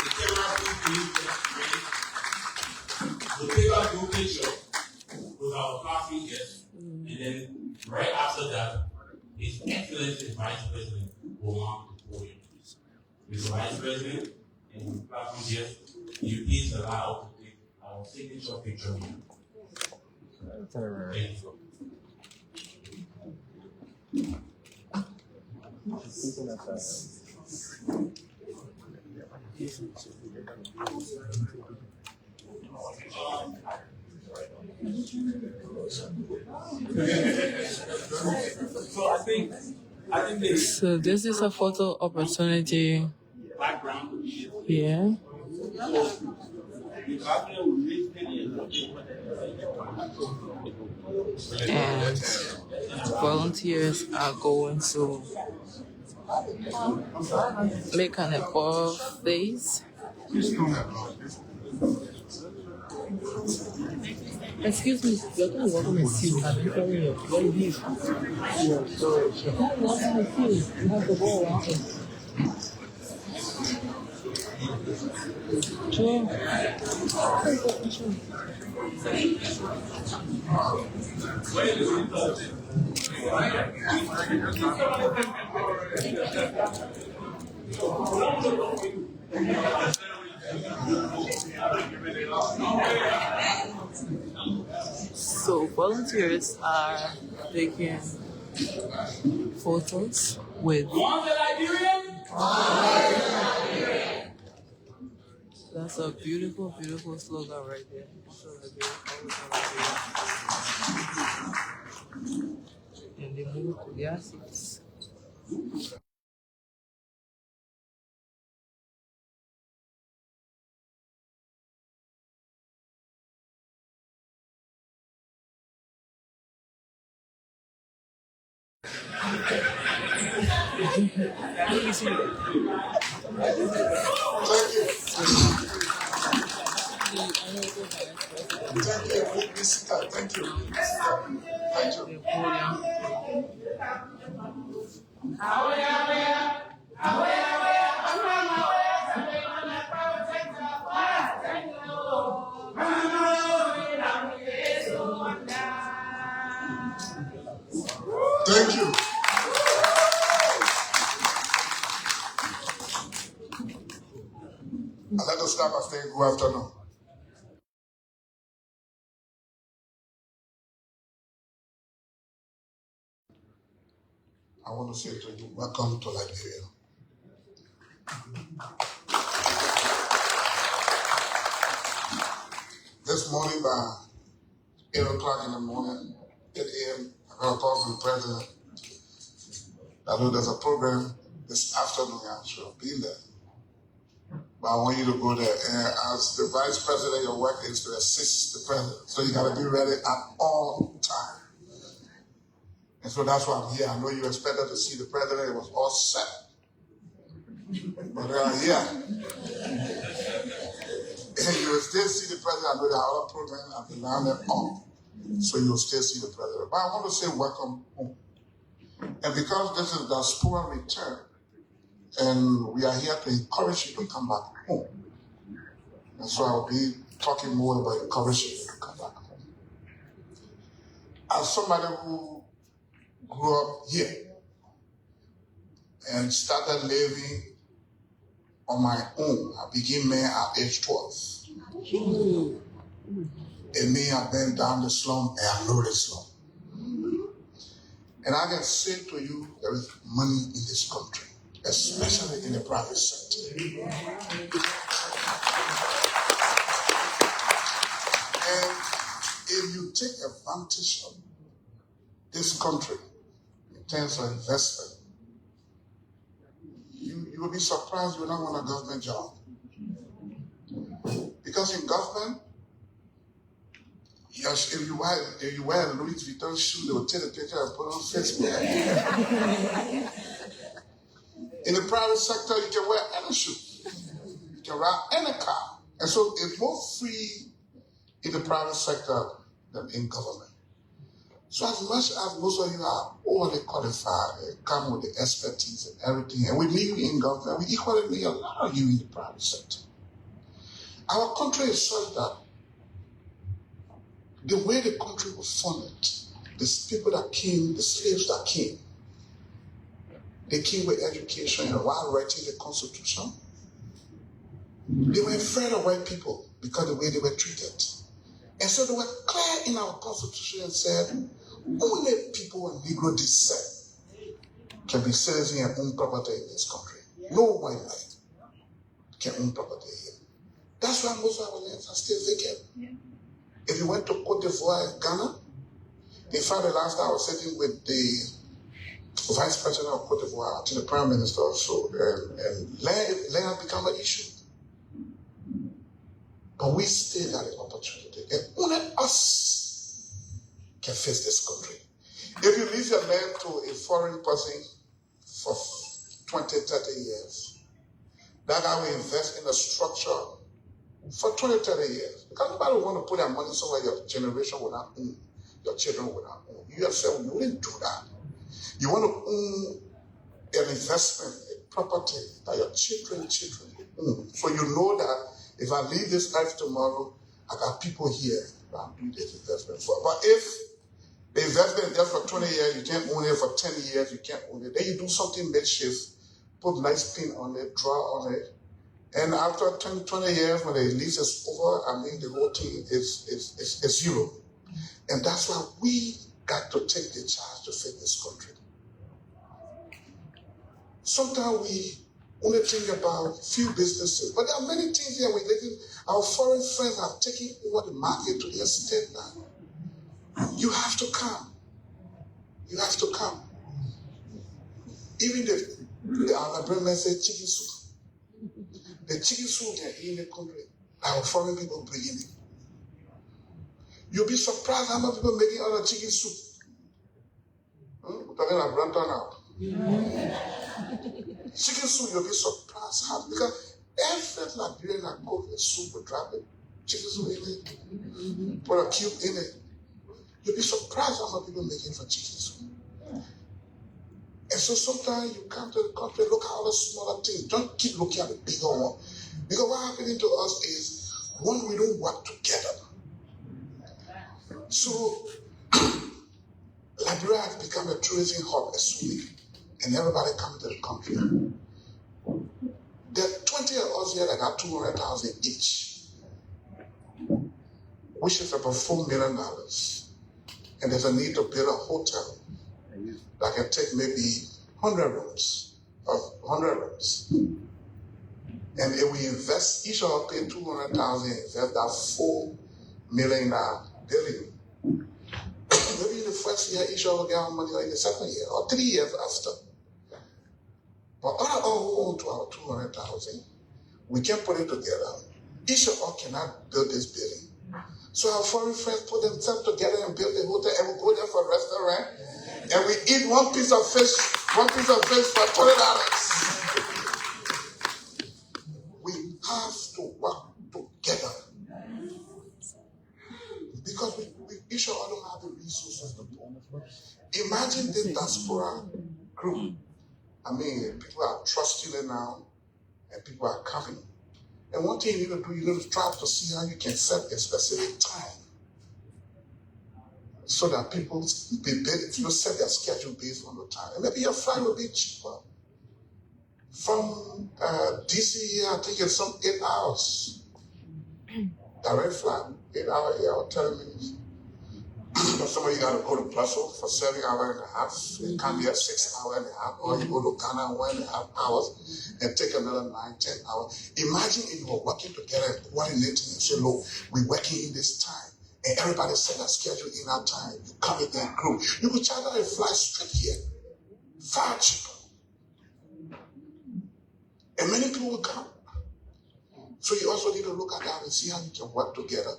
Speaker 11: The camera, please we'll take our group picture with our coffee guests, and then right after that, His Excellency Vice President will mount the podium. Mr. Vice President and platform guests, you please allow us to take our signature picture with you. Thank you.
Speaker 2: So this is a photo opportunity here. And volunteers are going to make an above face. Excuse me, you're going to walk on the seal. I've been telling you. What do you You have to go around it. So volunteers are taking photos with. That's a beautiful, beautiful slogan right there. And they move to their seats.
Speaker 16: Thank you. Thank you. I'd like to start by saying good afternoon. I want to say to you, welcome to Liberia. This morning by 8 o'clock in the morning, 8 a.m., I got a call from the president. I know there's a program this afternoon, I should have been there. But I want you to go there. And as the vice president, your work is to assist the president. So you got to be ready at all times. And so that's why I'm here. I know you expected to see the president. It was all set. But yeah. And you will still see the president. I know there are other programs I've been down there off. So you will still see the president. But I want to say welcome home. And because this is Diaspora return, and we are here to encourage you to come back home. And so I'll be talking more about encouraging you to come back home. As somebody who
Speaker 17: grew up here and started living on my own. I became mayor at age 12. And me, I've been down the slum and I know the slum. And I can say to you, there is money in this country, especially in the private sector. And if you take advantage of this country in terms of investment, you will be surprised you will not want a government job. Because in government, yes, if you wear a Louis Vuitton shoe, they will take a picture and put it on Facebook. In the private sector, you can wear any shoe. You can ride any car. And so it's more free in the private sector than in government. So as much as most of you are overly qualified and come with the expertise and everything, and we need you in government, we equally need a lot of you in the private sector. Our country is such that the way the country was funded, the people that came, the slaves that came, they came with education, and while writing the Constitution, they were afraid of white people because of the way they were treated. And so they were clear in our Constitution and said, only people of Negro descent can be citizens and own property in this country. No white man can own property here. That's why most of our lands are still vacant. If you went to Cote d'Ivoire and Ghana, in fact, the last time I was sitting with the Vice President of Cote d'Ivoire, to the Prime Minister also, and land has become an issue. But we still got an opportunity. And only us can face this country. If you leave your land to a foreign person for 20, 30 years, that guy will invest in a structure for 20, 30 years. Because nobody will want to put their money somewhere your generation will not own, your children will not own. You yourself, you wouldn't do that. You want to own an investment, a property that your children own. So you know that if I leave this life tomorrow, I got people here that I'll do this investment for. But if the investment is just for 20 years, you can't own it for 10 years, you can't own it. Then you do something makeshift, put a nice pin on it, draw on it. And after 10, 20 years, when the lease is over, I mean, the whole thing is zero. And that's why we got to take the charge to feed this country. Sometimes we only think about few businesses, but there are many things here we live in. Our foreign friends are taking over the market to the extent that you have to come. You have to come. Even the Liberian say chicken soup. The chicken soup they're eating in the country, our foreign people bringing it. You'll be surprised how many people making other chicken soup. We're talking about Branton now. Chicken soup, you'll be surprised how, because every Liberian that cook a soup will drop it, chicken soup in it, put a cube in it. You'll be surprised how many people making for chicken soup. And so sometimes you come to the country, look at all the smaller things. Don't keep looking at the bigger one. Because what happening to us is, one, we don't work together. So, Liberia has become a tourism hub, a swimming, and everybody comes to the country. There are 20 of us here that got 200,000 each, which is about $4 million. And there's a need to build a hotel that can take maybe 100 rooms. And if we invest, each of us pay 200,000, invest that $4 million building. Maybe in the first year, each of us get our money, or in the second year, or 3 years after. But all who own to our 200,000, we can put it together. Each of us cannot build this building. So our foreign friends put themselves together and build a hotel, and we go there for a restaurant, and we eat one piece of fish for $20. We have to work together. Because we each of us don't have the resources to do. Imagine the Diaspora group. I mean, people are trusting it now, and people are coming. And one thing you need to do, you need to try to see how you can set a specific time. so that people set their schedule based on the time. And maybe your flight will be cheaper. From DC here, I think it's some 8 hours. Direct flight, 8 hour, 8 hour, 10 minutes. But some of you got to go to Brussels for 7 hours and a half. It can be a 6 hour and a half. Or you go to Ghana 1.5 hours and take another 9, 10 hours. Imagine if you were working together and coordinating and say, look, we're working in this time. And everybody set a schedule in our time. You come in that group. You could charter and fly straight here. Far cheaper. And many people will come. So you also need to look at that and see how you can work together.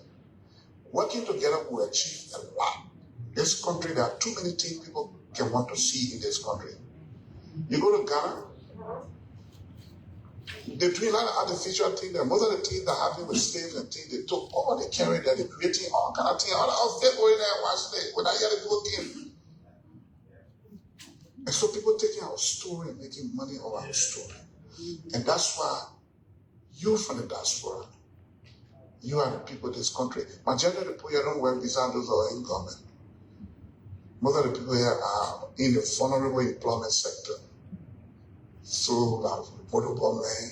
Speaker 17: Working together will achieve a lot. This country, there are too many things people can want to see in this country. You go to Ghana, they're doing a lot of artificial things there. Most of the things that happen with slaves and things, they took all they carried there, they're creating all kind of things. All else they go in there and watch it without hear the people again. And so people taking our story and making money over our story. And that's why you from the diaspora, you are the people of this country. Majority of the people here don't work beside those or in government. Most of the people here are in the vulnerable employment sector. So, vulnerable men,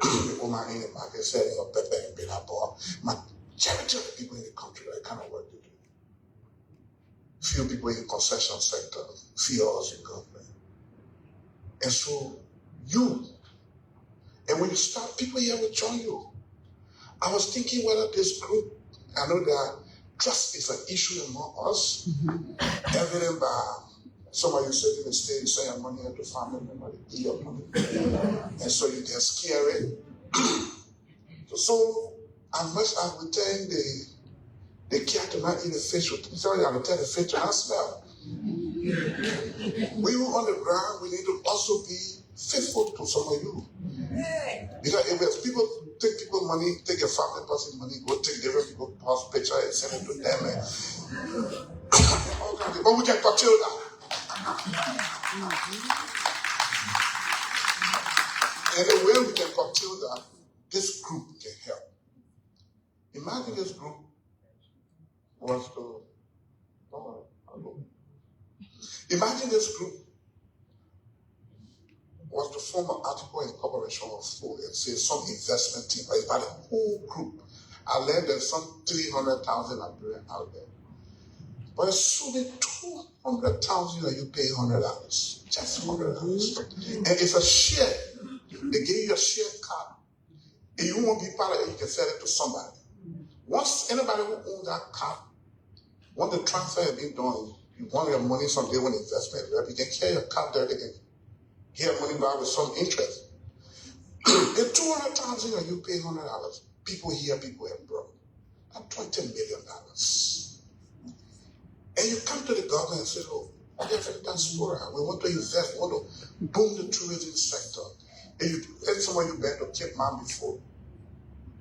Speaker 17: the woman in the market selling a pepper and peanut butter. Majority of the people in the country, that kind of work they do. Few people in the concession sector, few others in government. And so, and when you start, people here will join you. I was thinking whether this group, I know that trust is an issue among us, evident by some of you sitting in the state saying money to family members, eat your money. And so you get scared. So I would tell the cat to not eat the fish. Sorry, I would tell the fish to not smell. We were on the ground, we need to also be faithful to some of you. Because if there's people take people money, take a family person money, go take different people's house picture and send it to them. But we can curtail that. And the way we can curtail that, this group can help. Imagine this group was to, imagine this group was to form an article in corporation of food and say some investment team, but about the whole group. I learned there's some 300,000 Liberians out there. But it's only 200,000 that you pay $100. Just $100. And it's a share. They give you a share card. And you won't be part of it, you can sell it to somebody. Once anybody who owns that card, once the transfer has been done, you want your money someday when investment, you can carry your card there, they can get money back with some interest. The 200,000 that you pay $100, people here, people have broke. That's $20 million. And you come to the government and say, oh, we have a diaspora. We want to invest, we want to boom the tourism sector. And some of you been to Cape Man before.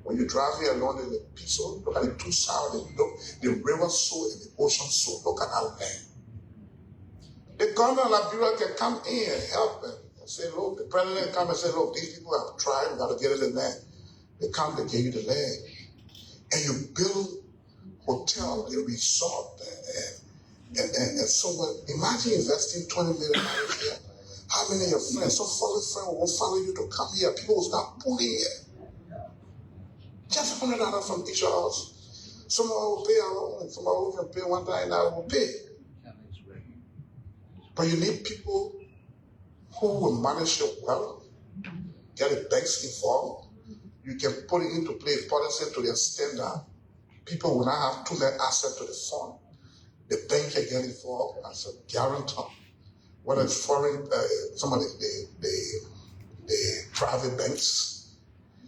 Speaker 17: When you drive here along in the Piso, look at the two sides, the river so and the ocean so. Look at that land. The government of Liberia can come in and help them and say, look, the president come and say, look, these people have tried, we got to get in the land. They come, they give you the land. And you build hotel, the resort, and so what? Imagine investing $20 million here. How many of your friends, some foreign friends will follow you to come here? People will start pulling here. Just $100 from each of us. Some of us will pay our own, some of us will pay $1 will pay. But you need people who will manage your wealth, get the banks involved. You can put it into place, policy to the extent that people will not have too much access to the fund. The bank can get involved as a guarantor. Whether it's foreign, some of the private banks,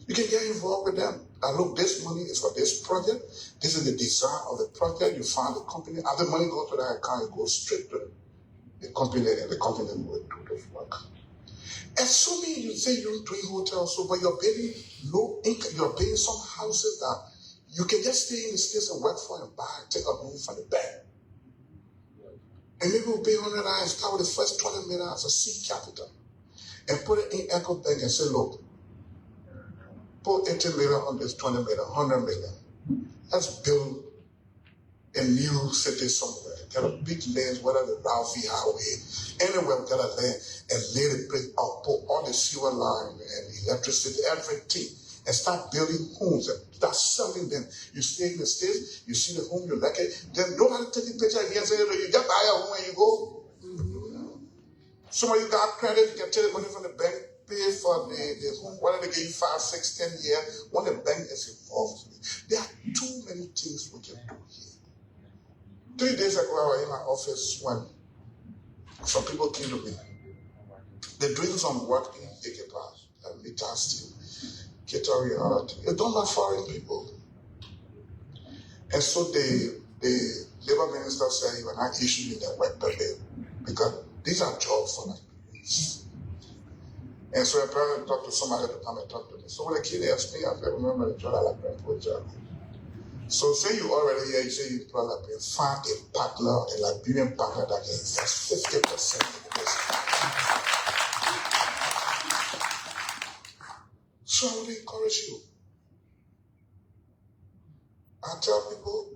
Speaker 17: you can get involved with them. Now look, this money is for this project. This is the design of the project. You find the company. As the money goes to that account, it goes straight to the company, and the company will do the work. Assuming you say you're doing hotels, so but you're paying low income, you're paying some houses that you can just stay in the States and work for and buy and take a loan from the bank. And maybe we'll pay $100 and start with the first $20 million as a seed capital. And put it in Echo Bank and say, look, put $80 million on this $20 million, $100 million. Let's build a new city somewhere, get a big land, whether the Ralphie Highway, anywhere, get a land and lay the brick out, put all the sewer line and electricity, everything, and start building homes and start selling them. You stay in the States, you see the home, you like it, then nobody taking picture again, saying, you just buy a home and you go. Some of you got credit, you can take the money from the bank, pay for the home, whether they give you 5, 6, 10 years, when the bank is involved. There are too many things we can do here. 3 days ago, I was in my office when some people came to me. They're doing some work in Equipas, Metal Steel, catering, and other things. They don't like foreign people. And so the labor minister said he will not issue me that work permit because these are jobs for Nigerians. And so I probably talked to somebody to come and talk to me. So when the kid asked me, I said, remember the job I like to job. So say you already here, you say you employ Liberia, find a partner, a Liberian partner that can invest 50% in the business. So I would encourage you. I tell people,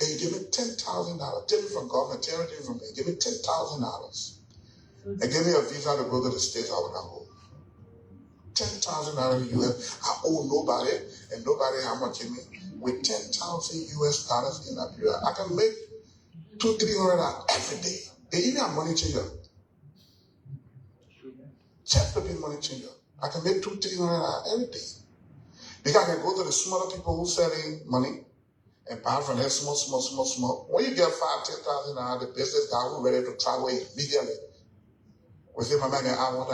Speaker 17: hey, give me $10,000. Take me from government, take everything from me. Give me $10,000. And give me a visa to go to the States I would not go. $10,000 US. I owe nobody, and nobody how much in me. With $10,000 US in Liberia, I can make $200-300 every day. They even have money changer. Check the big money changer. I can make $200-300 every day. Because I can go to the smaller people who selling money and buy from them small. When you get $5,000-10,000, the business guy who ready to travel immediately. We say, my man, I want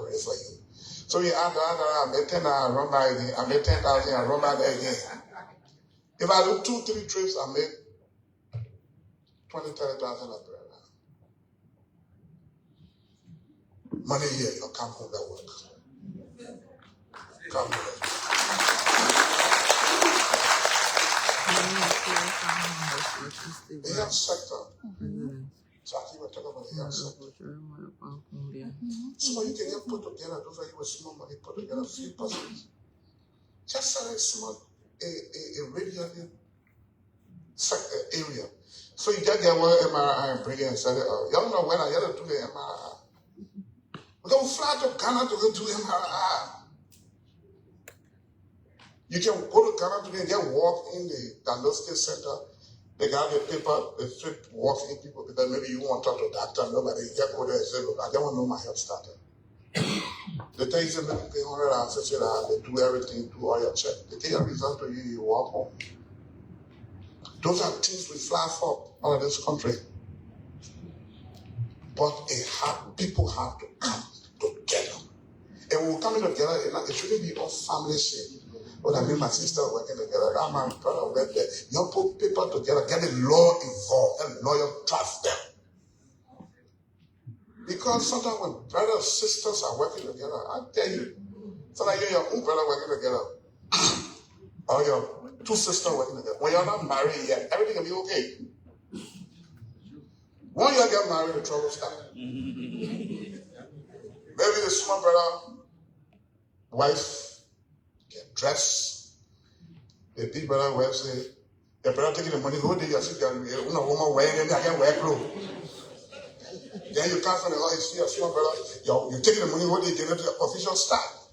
Speaker 17: ready for you. So you add I make $10, I run by again. I make $10,000, I run by there again. If I do 2-3 trips, I make $20,000-30,000 per annum. Money here, you come home that work. Come home. The health sector. So I think we're talking about the health sector. So you can get put together, those are you with small money, put together 3%. Just sell a small, a radiated area. So you just get one MRI and bring it and sell it. Y'all know when I got to do the MRI. We're going to fly to Ghana to go do MRI. You can go to Ghana today and just walk in the diagnostic center. They got the paper, they straight walk in people because maybe you want to talk to a doctor, nobody. You just go there and say, look, I don't want to know my health starter. They tell you something, you pay $150, they do everything, do all your check. They take a result to you, you walk home. Those are things we fly for out of this country. But people have to come together. And when we're coming together, it shouldn't be all family shit. But I mean, my sister working together, that my brother working there. You put people together, get the law involved, and lawyer trust them. Because sometimes when brothers and sisters are working together, I tell you, sometimes you and your own brother working together, or your two sisters working together. When you're not married yet, everything will be okay. When you get married, the trouble starts. Maybe the small brother, wife, get dressed. The big brother wife say, the brother taking the money, who did you see? You know, woman wearing it, I can't wear clothes. Then you come from the house, you see your small brother, you're taking the money, what do you give it to the official staff?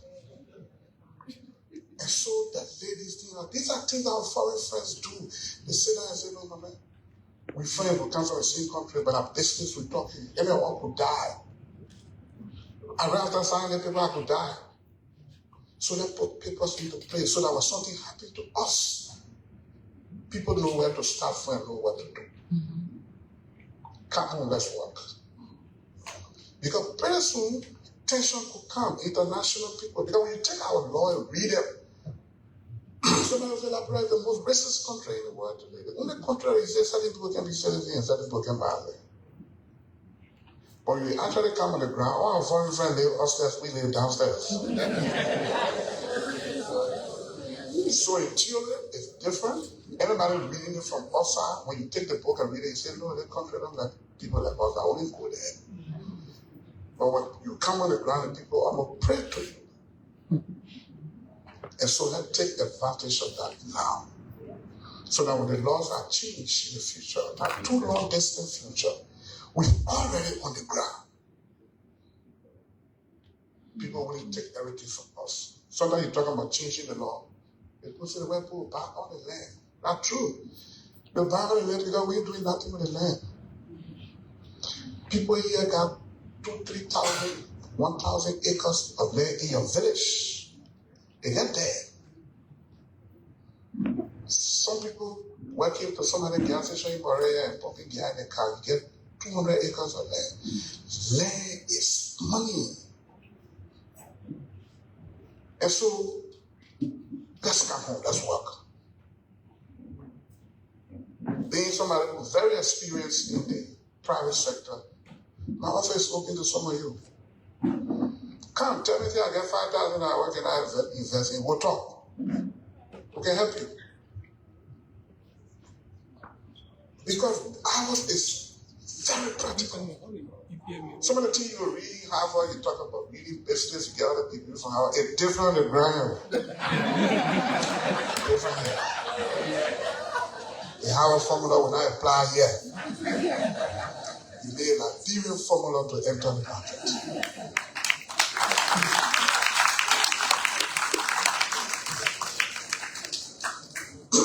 Speaker 17: And so the ladies, these are things our foreign friends do. They sit down and say, no, man, we friends, we come from the same country, but our business, we're talking, everyone could die. I ran after signing the paper, I could die. So they put papers into place so that when something happened to us, people know where to start from and know what to do. Come on, let's work. Because pretty soon, tension could come, international people. Because when you take our law and read it, somebody will say Liberia is the most racist country in the world today. The only country is that certain people can be citizens and certain people can buy them. But you actually come on the ground, all our foreign friends live upstairs, we live downstairs. So in children, it's different. Everybody reading it from outside. When you take the book and read it, you say, no, the country don't like people like us. I only go there. But when you come on the ground and people, I'm going to pray to you. And so let's take advantage of that now. So that when the laws are changed in the future, not too long distant future, we're already on the ground. People will take everything from us. Sometimes you talk about changing the law. People say the way people buy on the land. Not true. They buy on the land because we're doing nothing with the land. People here got 2,000, 3,000, 1,000 acres of land in your village. They get there. Some people working for some other gas station in Korea and pumping gas in the car, you get 200 acres of land. Land is money. And so, let's come home, let's work. Being somebody who's very experienced in the private sector, my office is open to some of you. Come, tell me, I get 5,000 hours, can I invest in? We'll talk. We can help you. Because ours is very practical. Some of the things you read, Harvard, you talk about reading business, you get other people from Harvard, it's different on the ground. Different here. The Harvard formula will not apply yet. You need a Liberian formula to enter the market.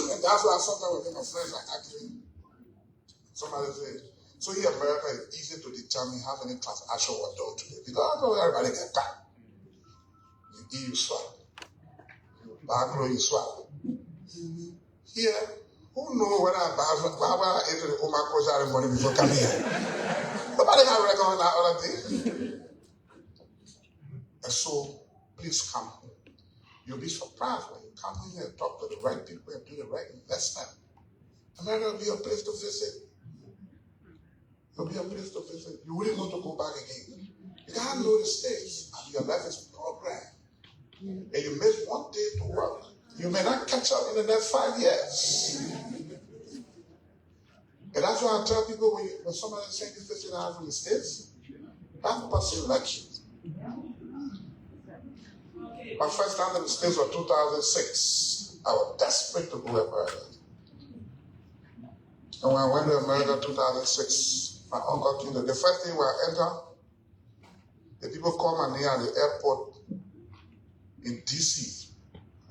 Speaker 17: And that's why sometimes when my friends are acting, somebody says, so here in America, it's easy to determine how many transactions were done today. Because I know everybody get that. You eat, you swallow. You back, you swallow. Here, who knows whether I enter the Oma Kojari money before coming here? Nobody can reckon on that other thing. And so, please come home. You'll be surprised when you come here and talk to the right people and do the right investment. America will be a place to visit. It'll be a place to visit. You really want to go back again. You gotta know the States. And your life is programmed. And you miss one day to work. You may not catch up in the next 5 years. And that's why I tell people when somebody is saying this $50 from the States, that person like you. My first time in the States was 2006. I was desperate to go to America. And when I went to America in 2006, my uncle came there. The first thing when I entered, the people called my name at the airport in DC.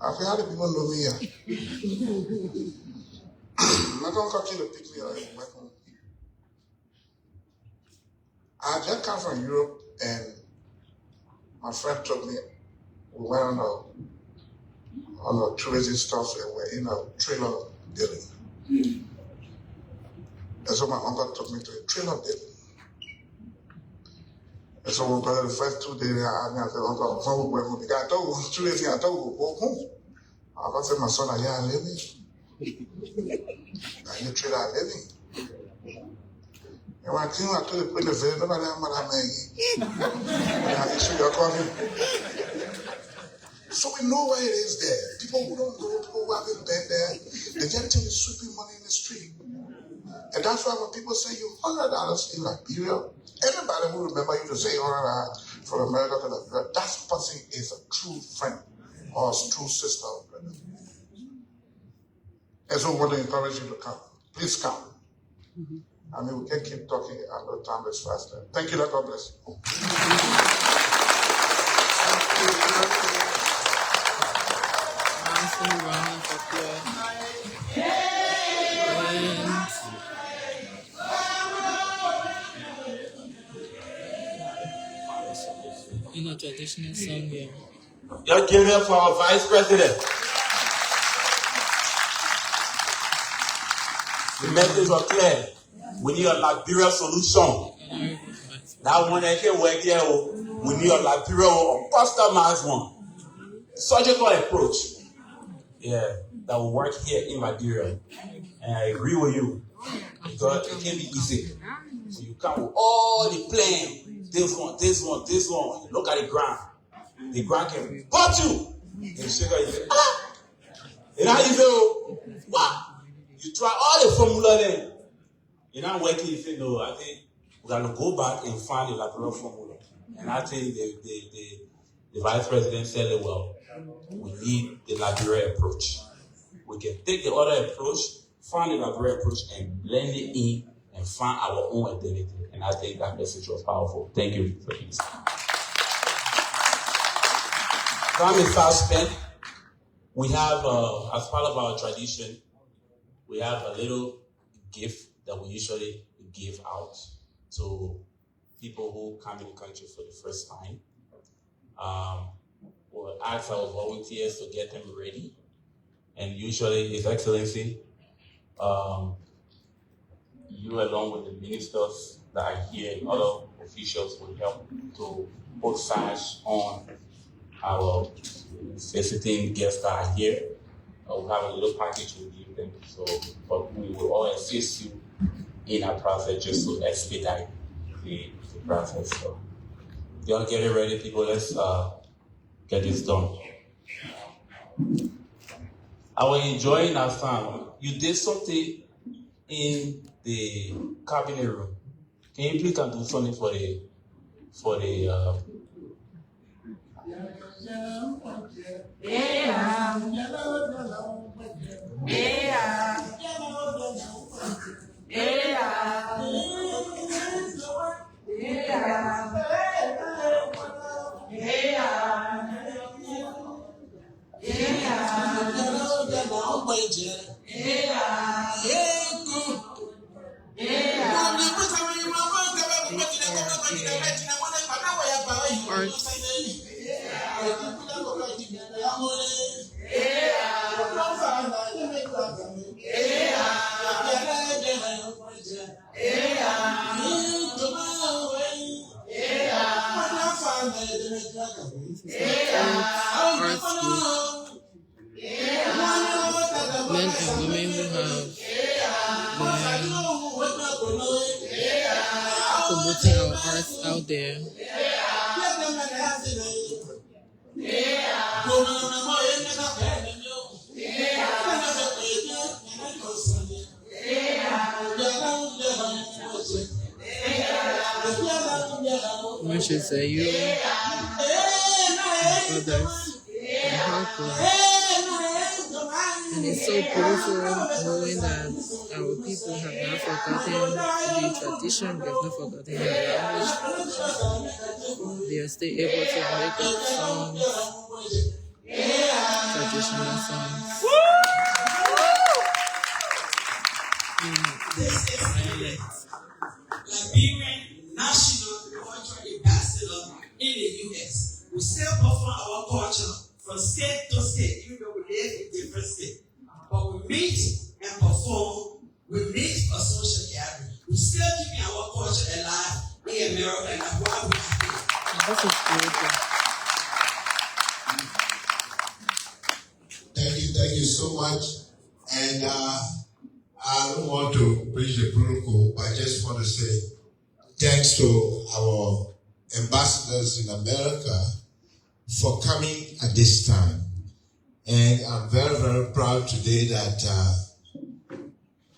Speaker 17: I said, how do people know me here? My uncle came to pick me up and went home. I had just come from Europe and my friend took me. We went on a tourism stuff and we're in a trailer building. And so my uncle took me to a trailer building. And so we got the first 2 days, I said, Uncle, I told you, 2 days, I told you, go home. I said, my son, I live in. I live trailer, I live in. And when I came, I told you, put in the village, nobody had money, I issue your coffee. So we know where it is there. People who don't know, people who haven't been there, they just think it's sweeping money in the street. And that's why when people say you $100 in Liberia, everybody will remember you to say $100 from America to Liberia. That person is a true friend or a true sister or brother. And so we want to encourage you to come. Please come. I mean, we can keep talking. I know time is faster. Thank you, Lord. God bless you.
Speaker 2: In a traditional song, yeah.
Speaker 11: Y'all give it up for our Vice President. The message was clear. We need a Liberia solution. That one that can work here, we need a Liberia or customized one. Surgical approach. Yeah, that will work here in Liberia. And I agree with you. Because it can be easy. So you come with all the plan. This one. You look at the ground. The ground can cut you. And you shake out, you say, ah! And how you feel? What? You try all the formula then. You're not working, you say, no, I think we got to go back and find the Liberia formula. And I think the Vice President said it well. We need the Liberia approach. We can take the other approach find the Liberia approach and blend it in and find our own identity. And I think that message was powerful. Thank you for this. Time is fast spent. We have, as part of our tradition, we have a little gift that we usually give out to people who come in the country for the first time. We'll ask our volunteers to get them ready. And usually, His Excellency, you along with the ministers that are here and other officials will help to put sash on our visiting guests that are here. We'll have a little package we'll give them. So, but we will all assist you in our process just to expedite the process. So, y'all get it ready, people. Let's get this done. I was enjoying our time. You did something in the cabinet room. Can you please do something for the
Speaker 2: men and women who have been promoting our arts out there. Which is you and others and help us. And it's so beautiful knowing that our people have not forgotten the tradition, we have not forgotten the language. They are still able to make up songs, traditional songs.
Speaker 18: Liberian National Cultural Ambassador in the U.S. We still perform our culture from state to state, even though we live in different states. But we meet and perform, we meet for social gathering. We still keeping our culture alive in America and why we are here.
Speaker 2: This is beautiful.
Speaker 10: Thank you so much. And I don't want to breach the protocol, but I just want to say thanks to our ambassadors in America for coming at this time. And I'm very, very proud today that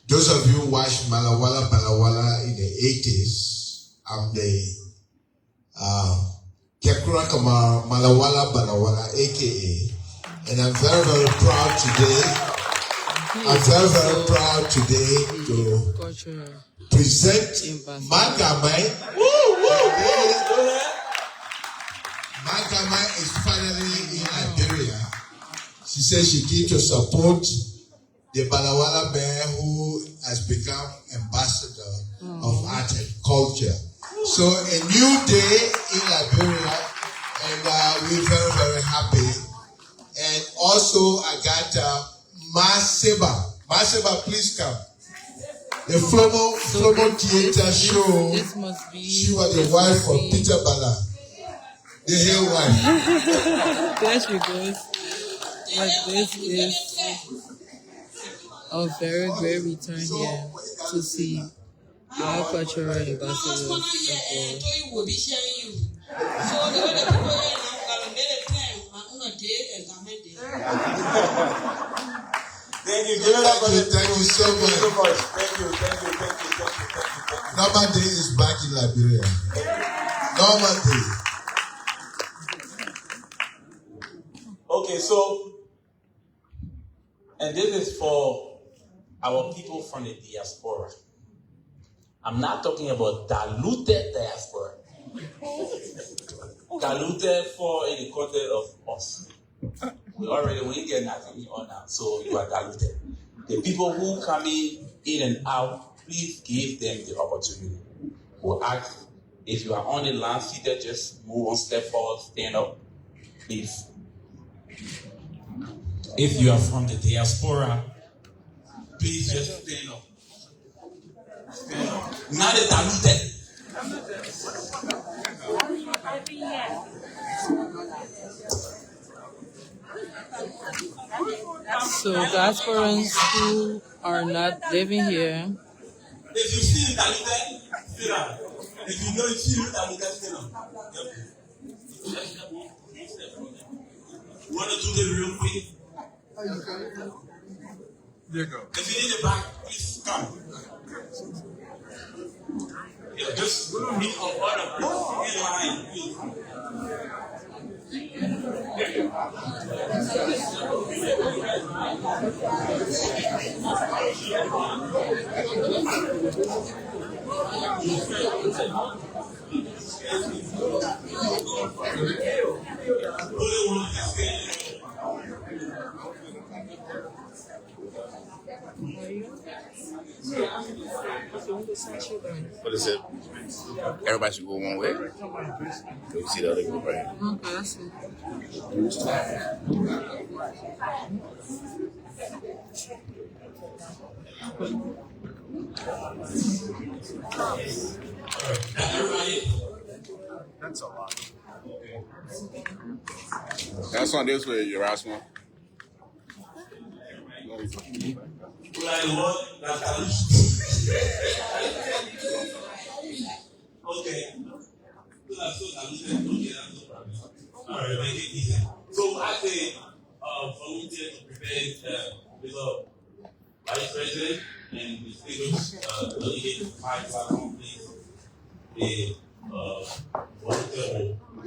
Speaker 10: those of you who watched Malawala Balawala in the 80s, I'm the Kekura Kamara Malawala Balawala, aka. And I'm very, very proud today. I'm very, very proud today to present Magamai. Magamai is finally in Liberia. She says she came to support the Balawala bear who has become ambassador of art and culture. So a new day in Liberia, and we're very, very happy. And also I got Maseba. Maseba, please come. The Flomo Theater show. She was the wife of Peter Bala. The hair wife.
Speaker 2: There she goes. Like this is a very great return here to see our cultural ambassadors abroad.
Speaker 10: Thank you so much. Thank you. Normal Day is back in Liberia. Normal Day.
Speaker 11: Okay, so, and this is for our people from the diaspora. I'm not talking about diluted diaspora. Diluted for in the context of us. We ain't get nothing on now, so you are diluted. The people who come in and out, please give them the opportunity. We'll ask if you are on the land seated, just move one step forward, stand up, please. If you are from the diaspora, please just stand up. Stand up. Not the diluted.
Speaker 2: So diasporans who are not living here,
Speaker 18: If you see diluted, sit down. If you know you see diluted, sit down. You want to do this real quick? There you go. If you need a bag, please come. Yeah, just meet on order, please. In line, please.
Speaker 19: What is it? Everybody should go one way. You see the other group right here.
Speaker 2: okay, I see.
Speaker 19: That's a lot. That's on this way, Erasmus.
Speaker 18: Like what? Okay. Alright, make it easy. So I say volunteer to prepare with a vice president and distinguished delegate to 5 platform, please. The volunteer will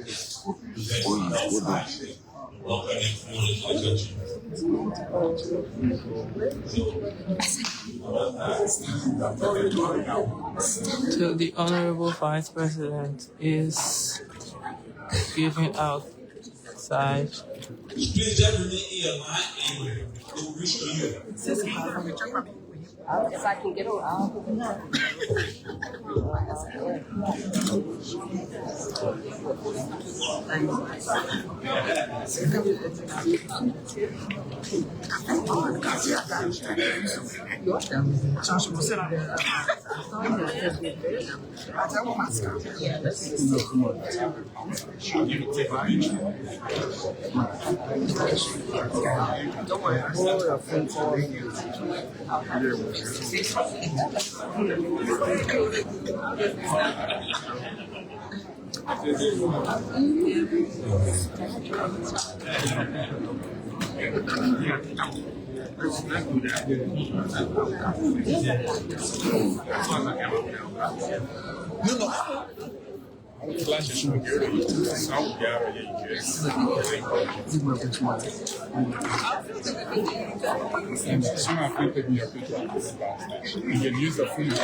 Speaker 18: present welcome and full
Speaker 2: So the Honorable Vice President is giving out side.
Speaker 18: Please just remain in your line and they will reach to you.
Speaker 20: If I can get around.
Speaker 19: You can use the phone to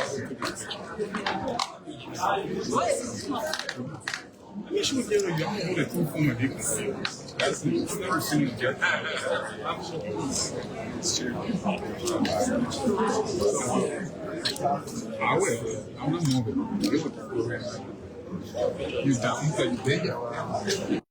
Speaker 19: make sure you hold it through phone and you can see it. That's the first thing you get. I will. I'm not moving. You down? You said you did?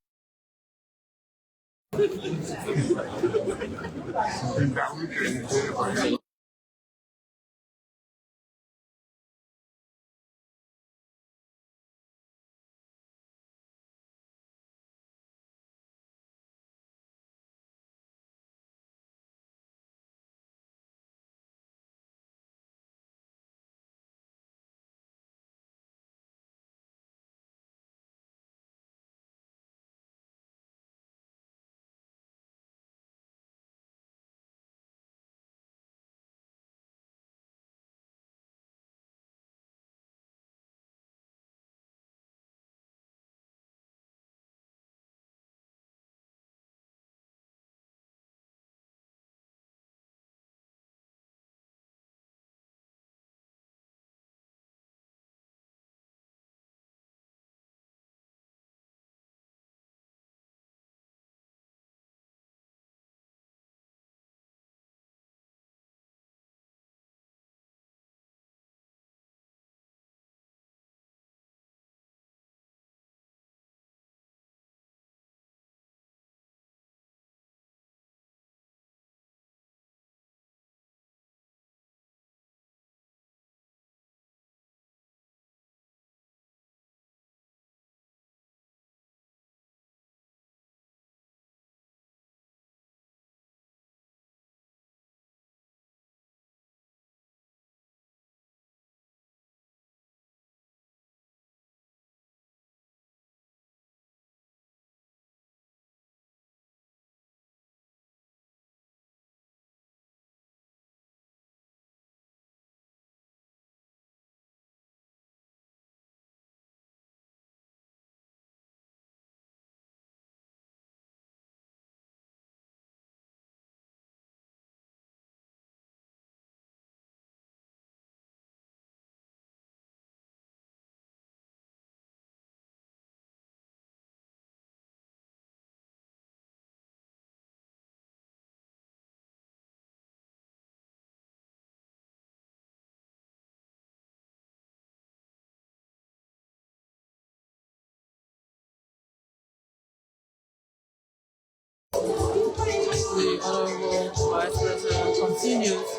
Speaker 2: the Honorable Vice President continues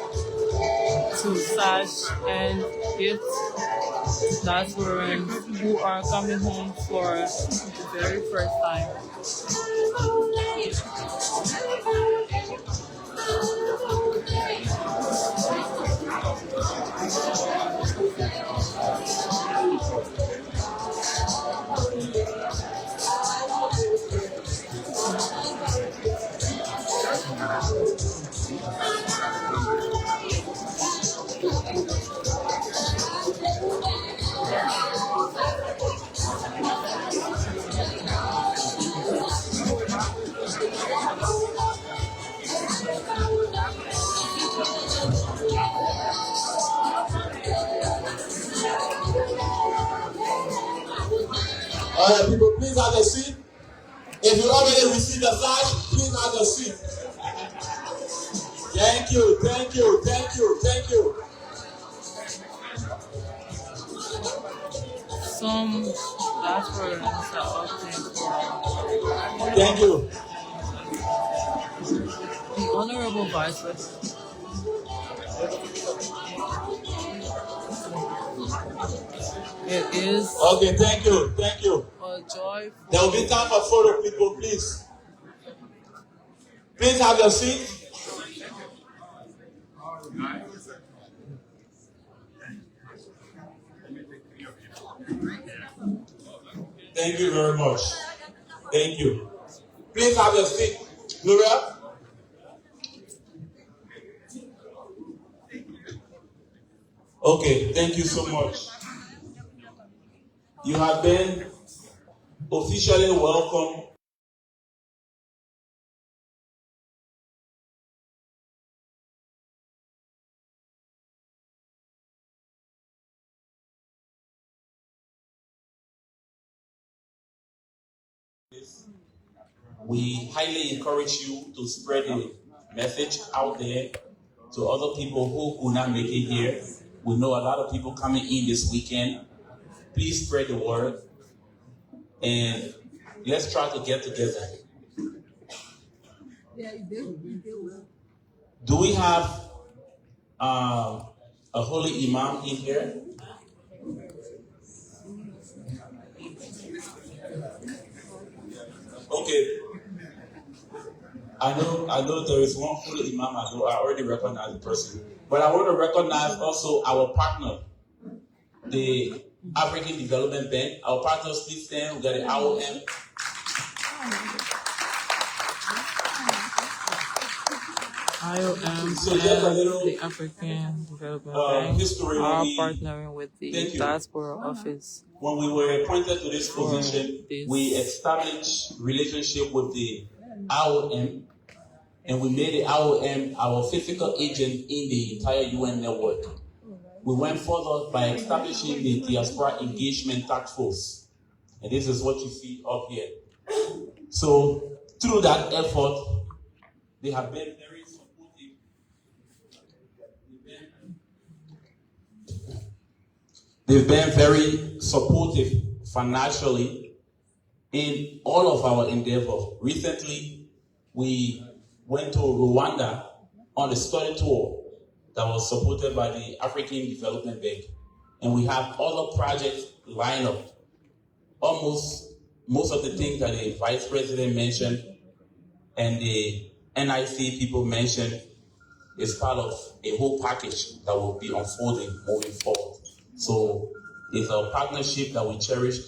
Speaker 2: to sash and gift diasporans who are coming home for the very first time.
Speaker 13: All right, people, please have a seat. If you already received a sash, please have a seat. Thank you, thank you, thank you, thank you.
Speaker 2: Some diasporans are opting for.
Speaker 13: Thank you.
Speaker 2: The Honorable Vice President. It is.
Speaker 13: Okay, thank you, thank you.
Speaker 2: A joy.
Speaker 13: There will be time for photo, people, please. Please have your seat. Thank you very much. Thank you. Please have your seat. Gloria? Okay, thank you so much. You have been officially welcome. We highly encourage you to spread the message out there to other people who could not make it here. We know a lot of people coming in this weekend. Please spread the word and let's try to get together. Do we have a holy imam in here? Okay. I know there is one holy imam. I already recognize the person. But I want to recognize also our partner, the African Development Bank. Our partners, please stand. We got the IOM.
Speaker 2: IOM
Speaker 13: So just a little,
Speaker 2: the African Development Bank
Speaker 13: history
Speaker 2: are partnering with the Diaspora Office.
Speaker 13: When we were appointed to this position, we established relationship with the IOM, and we made the IOM our physical agent in the entire UN network. We went further by establishing the Diaspora Engagement Task Force, and this is what you see up here. So through that effort, they have been very supportive. They've been very supportive financially in all of our endeavors. Recently, we went to Rwanda on a study tour that was supported by the African Development Bank. And we have other projects lined up. Most of the things that the Vice President mentioned and the NIC people mentioned is part of a whole package that will be unfolding moving forward. So it's a partnership that we cherish,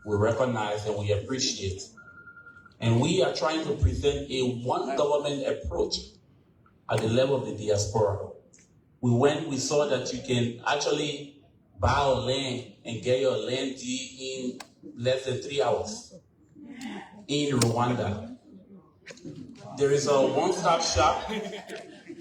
Speaker 13: we recognize, and we appreciate. And we are trying to present a one government approach at the level of the diaspora. We saw that you can actually buy a land and get your land deed in less than 3 hours in Rwanda. There is a one-stop shop.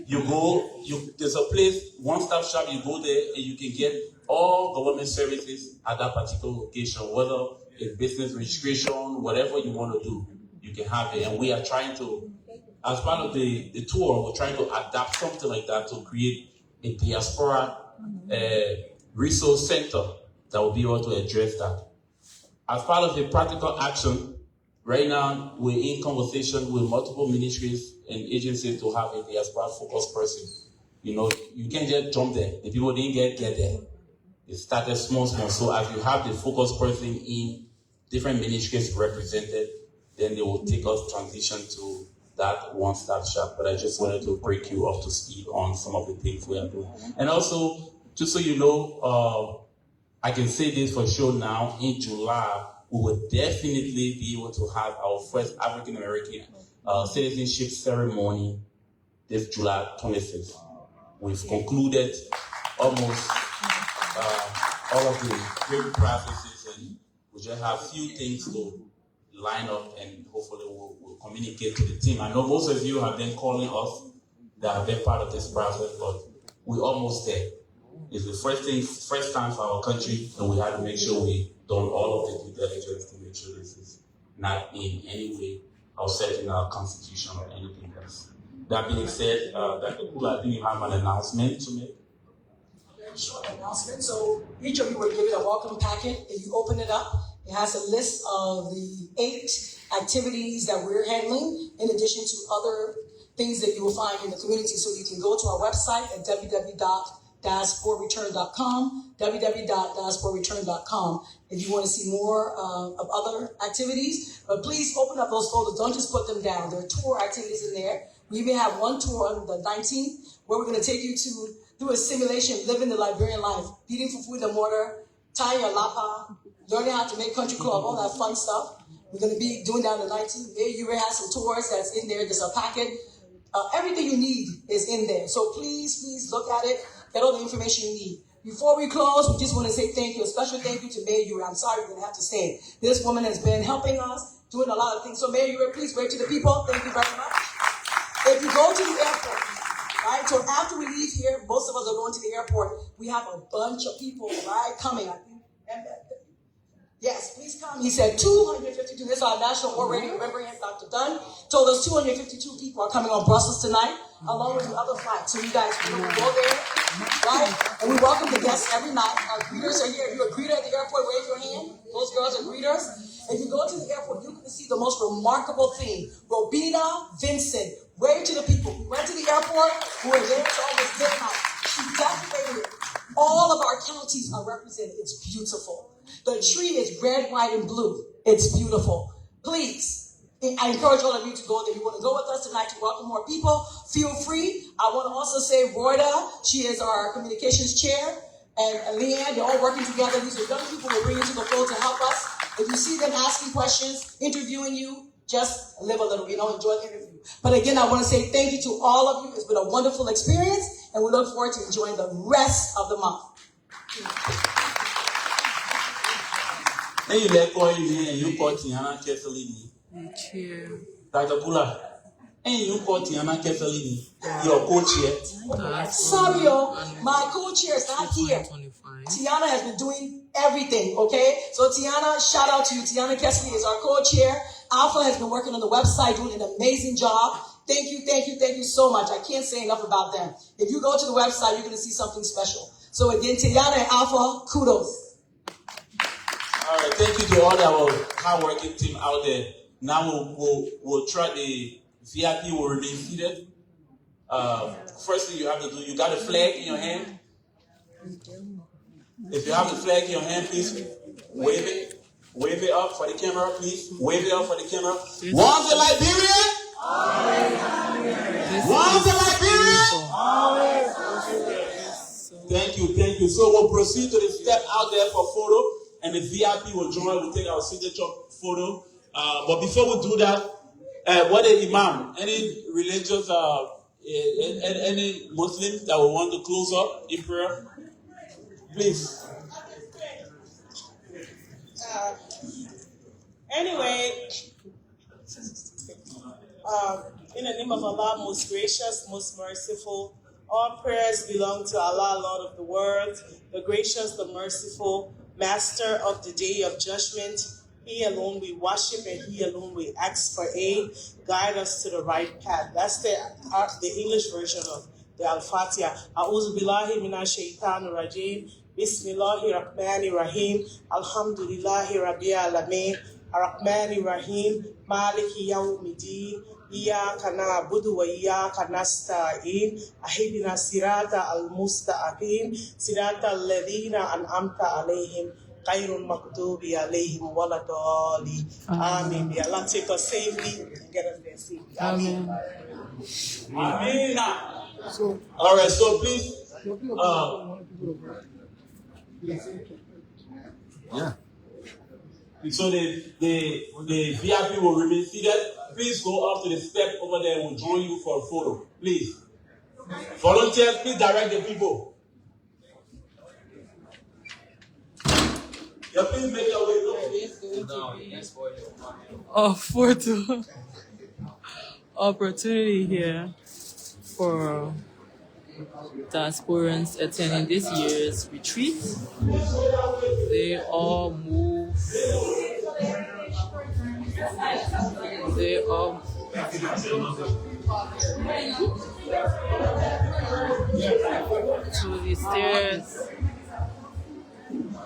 Speaker 13: There's a place, one-stop shop, you go there and you can get all government services at that particular location, whether it's business registration, whatever you want to do, you can have it. And we are trying to, as part of the tour, we're trying to adapt something like that to create a diaspora resource center that will be able to address that. As part of the practical action,
Speaker 11: Right now, we're in conversation with multiple ministries and agencies to have a diaspora focused person. You know, you can't just jump there. The people didn't get there. It started small. So as you have the focused person in different ministries represented, then they will take us transition to that one-stop shop. But I just wanted to break you up to speed on some of the things we are doing. And also, just so you know, I can say this for sure now, in July, we will definitely be able to have our first African-American citizenship ceremony this July 26th. We've concluded almost all of the great processes, and we just have a few things to line up, and hopefully we'll communicate to the team. I know most of you have been calling us that have been part of this process, but we're almost there. It's the first time for our country, and we had to make sure we done all of the due diligence to make sure this is not in any way outside in our constitution or anything else. That being said, Dr. Kula, I think you have an announcement to make.
Speaker 12: Very short announcement. So each of you were given a welcome packet. If you open it up, it has a list of the 8 activities that we're handling, in addition to other things that you will find in the community. So you can go to our website at www.diasporareturn.com, www.diasporareturn.com, if you want to see more of other activities. But please open up those folders. Don't just put them down. There are tour activities in there. We even have one tour on the 19th where we're going to take you through a simulation, living the Liberian life, eating fufu in the mortar, tying your lapa, learning how to make country club, all that fun stuff. We're going to be doing that on the 19th. There you will have some tours that's in there. There's a packet. Everything you need is in there. So please look at it. Get all the information you need. Before we close, we just want to say thank you. A special thank you to Mayor Ure. I'm sorry we're going to have to stay. This woman has been helping us, doing a lot of things. So Mayor Ure, please wave to the people. Thank you very much. If you go to the airport, right, so after we leave here, most of us are going to the airport. We have a bunch of people, right, coming. I think. Yes, please come. He said 252. This is our national war radio. Remember him, Dr. Dunn told us 252 people are coming on Brussels tonight, along with the other flights. So you guys can go there, right? And we welcome the guests every night. Our greeters are here. If you're a greeter at the airport, wave your hand. Those girls are greeters. If you go to the airport, you can see the most remarkable thing. Robina Vincent, wave to the people. We went to the airport. We were there till almost midnight. She decorated it. All of our counties are represented. It's beautiful. The tree is red, white, and blue. It's beautiful. Please, I encourage all of you to go there. If you want to go with us tonight to welcome more people, feel free. I want to also say Royda, she is our communications chair, and Leanne, they're all working together. These are young people we're bringing to the fold to help us. If you see them asking questions, interviewing you, just live a little, enjoy the interview. But again, I want to say thank you to all of you. It's been a wonderful experience, and we look forward to enjoying the rest of the month.
Speaker 11: And you let go in and you call Tiana Keselini. Dr. Pula. And you call Tiana Keselini. Your co-chair.
Speaker 12: Sorry, my co-chair is not here. Tiana has been doing everything, okay? So Tiana, shout out to you. Tiana Kesley is our co-chair. Alpha has been working on the website, doing an amazing job. Thank you so much. I can't say enough about them. If you go to the website, you're going to see something special. So again, Tiana and Alpha, kudos.
Speaker 11: All right, thank you to all our hard-working team out there. Now we'll try the VIP will remain seated. First thing you have to do, you got a flag in your hand. If you have the flag in your hand, please wave it. Wave it up for the camera, please. Wave it up for the camera. Want the Liberia? Want the Liberia? Thank you. So we'll proceed to the step out there for photo, and the VIP will join. We'll take our signature photo. But before we do that, what is Imam? Any religious, any Muslims that will want to close up in prayer? Please.
Speaker 20: Anyway, in the name of Allah, most gracious, most merciful, all prayers belong to Allah, Lord of the world, the gracious, the merciful, Master of the day of judgment. He alone we worship and He alone we ask for aid. Guide us to the right path. That's the English version of the Al-Fatiha. A'udhu billahi minash shaitanir rajim. Bismillahir Rahmanir Rahim. Alhamdulillahi Rabbil Alameen. Ar-Rahman Rahim, Maliki Yawmiddin, Iyyaka na'budu wa iyyaka nasta'in, Ihdina sirata al-mustaqim, sirata alladhina an'amta alayhim, ghayril maghdubi alayhim waladdallin. Amen. May Allah take us safely and get us there safely. Amen.
Speaker 18: Amen. So, all right, so please,
Speaker 1: Yeah.
Speaker 18: so the VIP will remain seated. Please go up to the step over there. We'll join you for a photo. Please. Volunteers, please direct the people. Yeah, please make your way.
Speaker 2: A photo opportunity here for diasporans attending this year's retreat. They all move. They all to the stairs.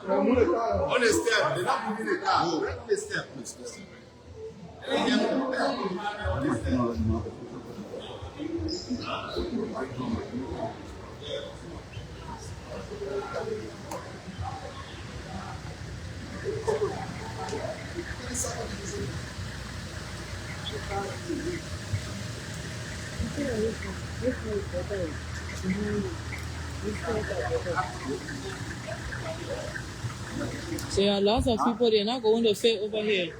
Speaker 10: On the step, they're not moving the car. On the step.
Speaker 2: So there are lots of people, they're not going to fit over here.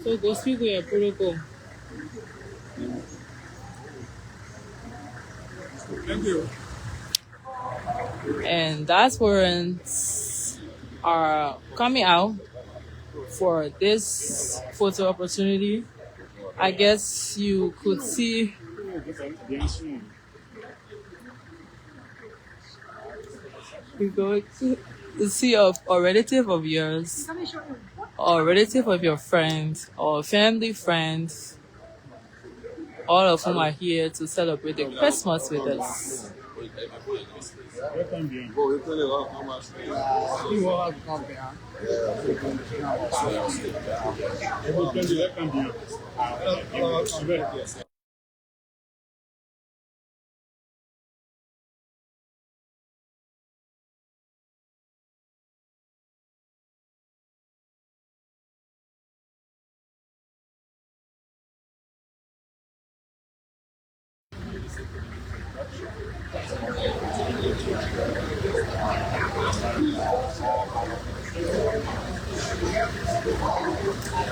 Speaker 2: So go speak with your protocol.
Speaker 10: Thank you.
Speaker 2: And diasporans are coming out for this photo opportunity. I guess you could see you go to see a relative of yours, or a relative of your friend, or a family friend, all of whom are here to celebrate the Christmas with us.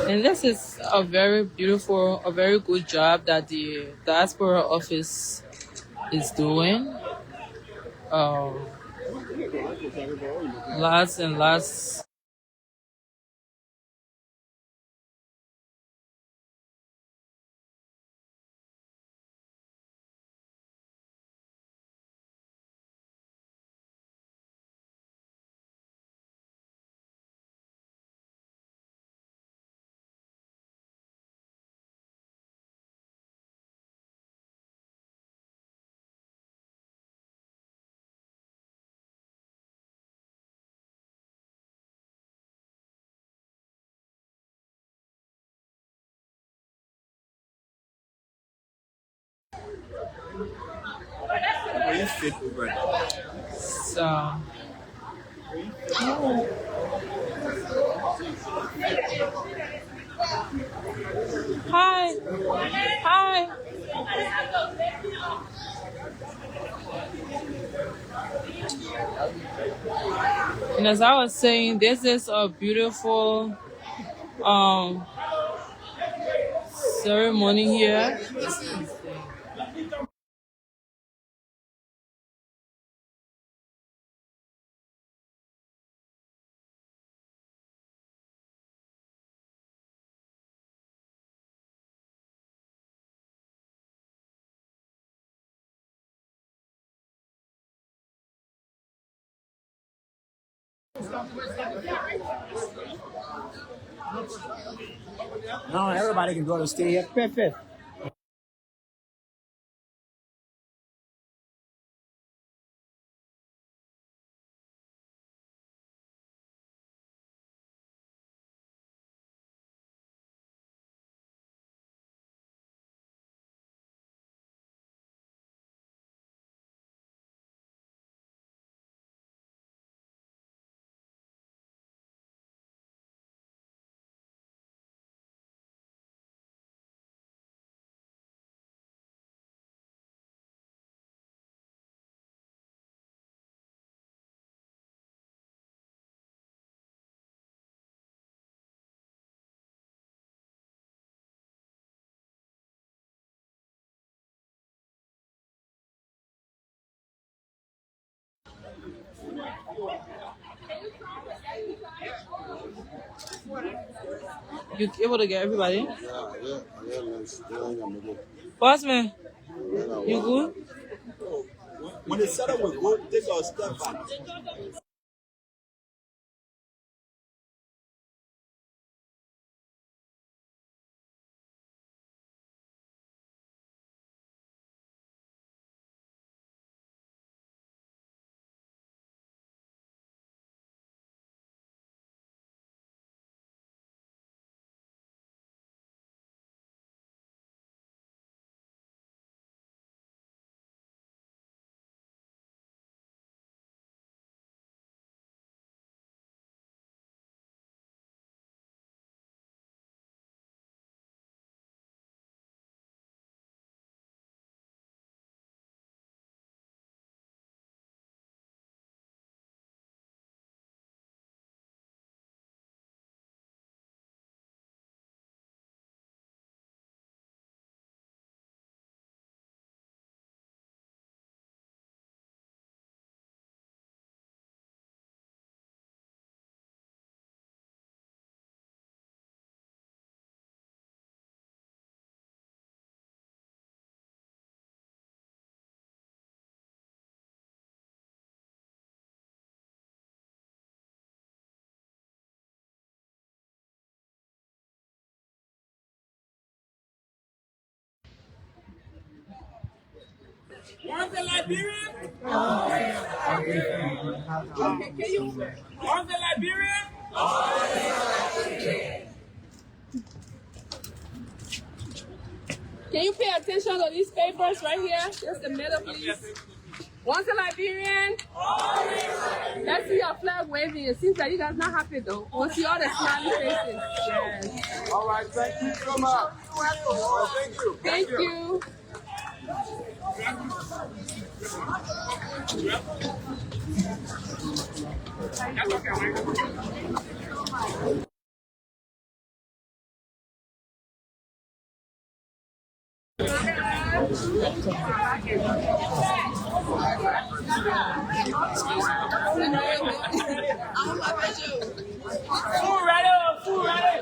Speaker 2: And this is a very beautiful, a very good job that the Diaspora office is doing. Lots and lots. So, hi, hi. And as I was saying, this is a beautiful ceremony here.
Speaker 21: Now everybody can go to stay here. Perfect.
Speaker 2: You able to get everybody? Bossman, you good?
Speaker 9: When the setup was good, take a step back.
Speaker 18: Want the Liberian? Okay, can you? Want the Liberian? Can you pay attention to these papers right here? Just the middle, please. Want the Liberian? Let's see your flag waving. It seems like you guys not happy though. We'll see all the smiley faces. Yes.
Speaker 9: All right, thank you so much. Thank you.
Speaker 18: Thank you. Food ready, food ready.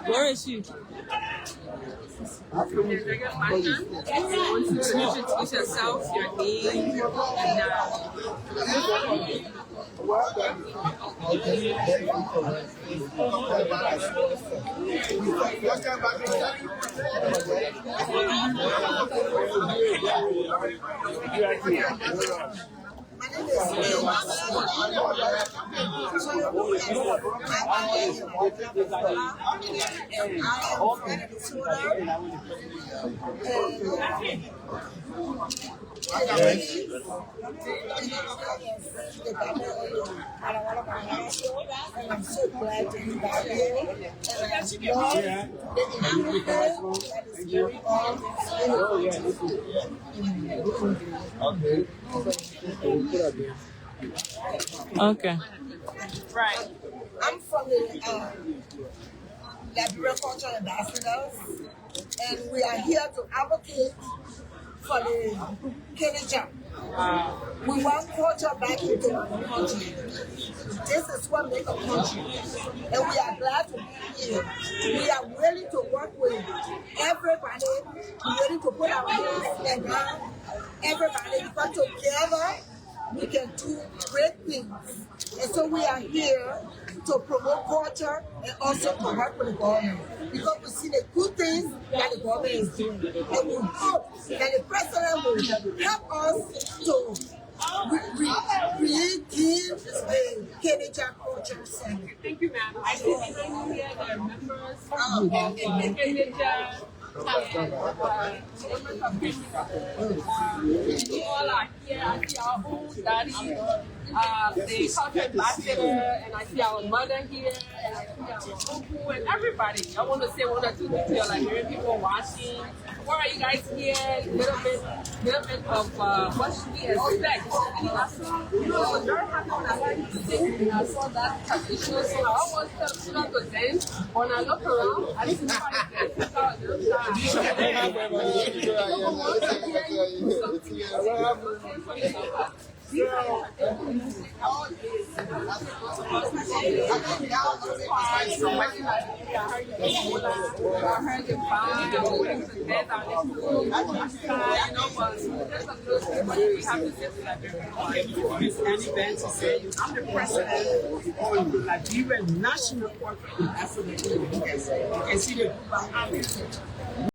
Speaker 2: Where is she?
Speaker 18: Want to introduce yourself, your name, and
Speaker 22: I'm so glad to be back here. And I love the environment that is going on.
Speaker 2: Okay.
Speaker 22: Right. I'm from the Liberia Cultural Ambassadors, and we are here to advocate for the Kenyan. We want culture back into our country. This is what makes a country. And we are glad to be here. We are willing to work with everybody. We're willing to put our hands and everybody, because together we can do great things. And so we are here to promote culture and also to work with the government, because we see the good things that the government is doing. And we hope that the president will help us to create the Kenyan Culture Center.
Speaker 18: Thank you, ma'am. I see behind you here there are members of the Kenyan. You all are here. I see our old daddy, the culture ambassador, and I see our mother here, and I see our uncle, and everybody. I want to say one or two things to your Liberian people watching.
Speaker 3: Why are you guys here? Little bit of what should we expect? I was very happy when I heard you sing and I saw that tradition. So I almost started to dance. When I look around, I see nobody dancing. So I was
Speaker 18: I'm the president of the Liberian National Court of Diaspora in the US. You can see the group behind me.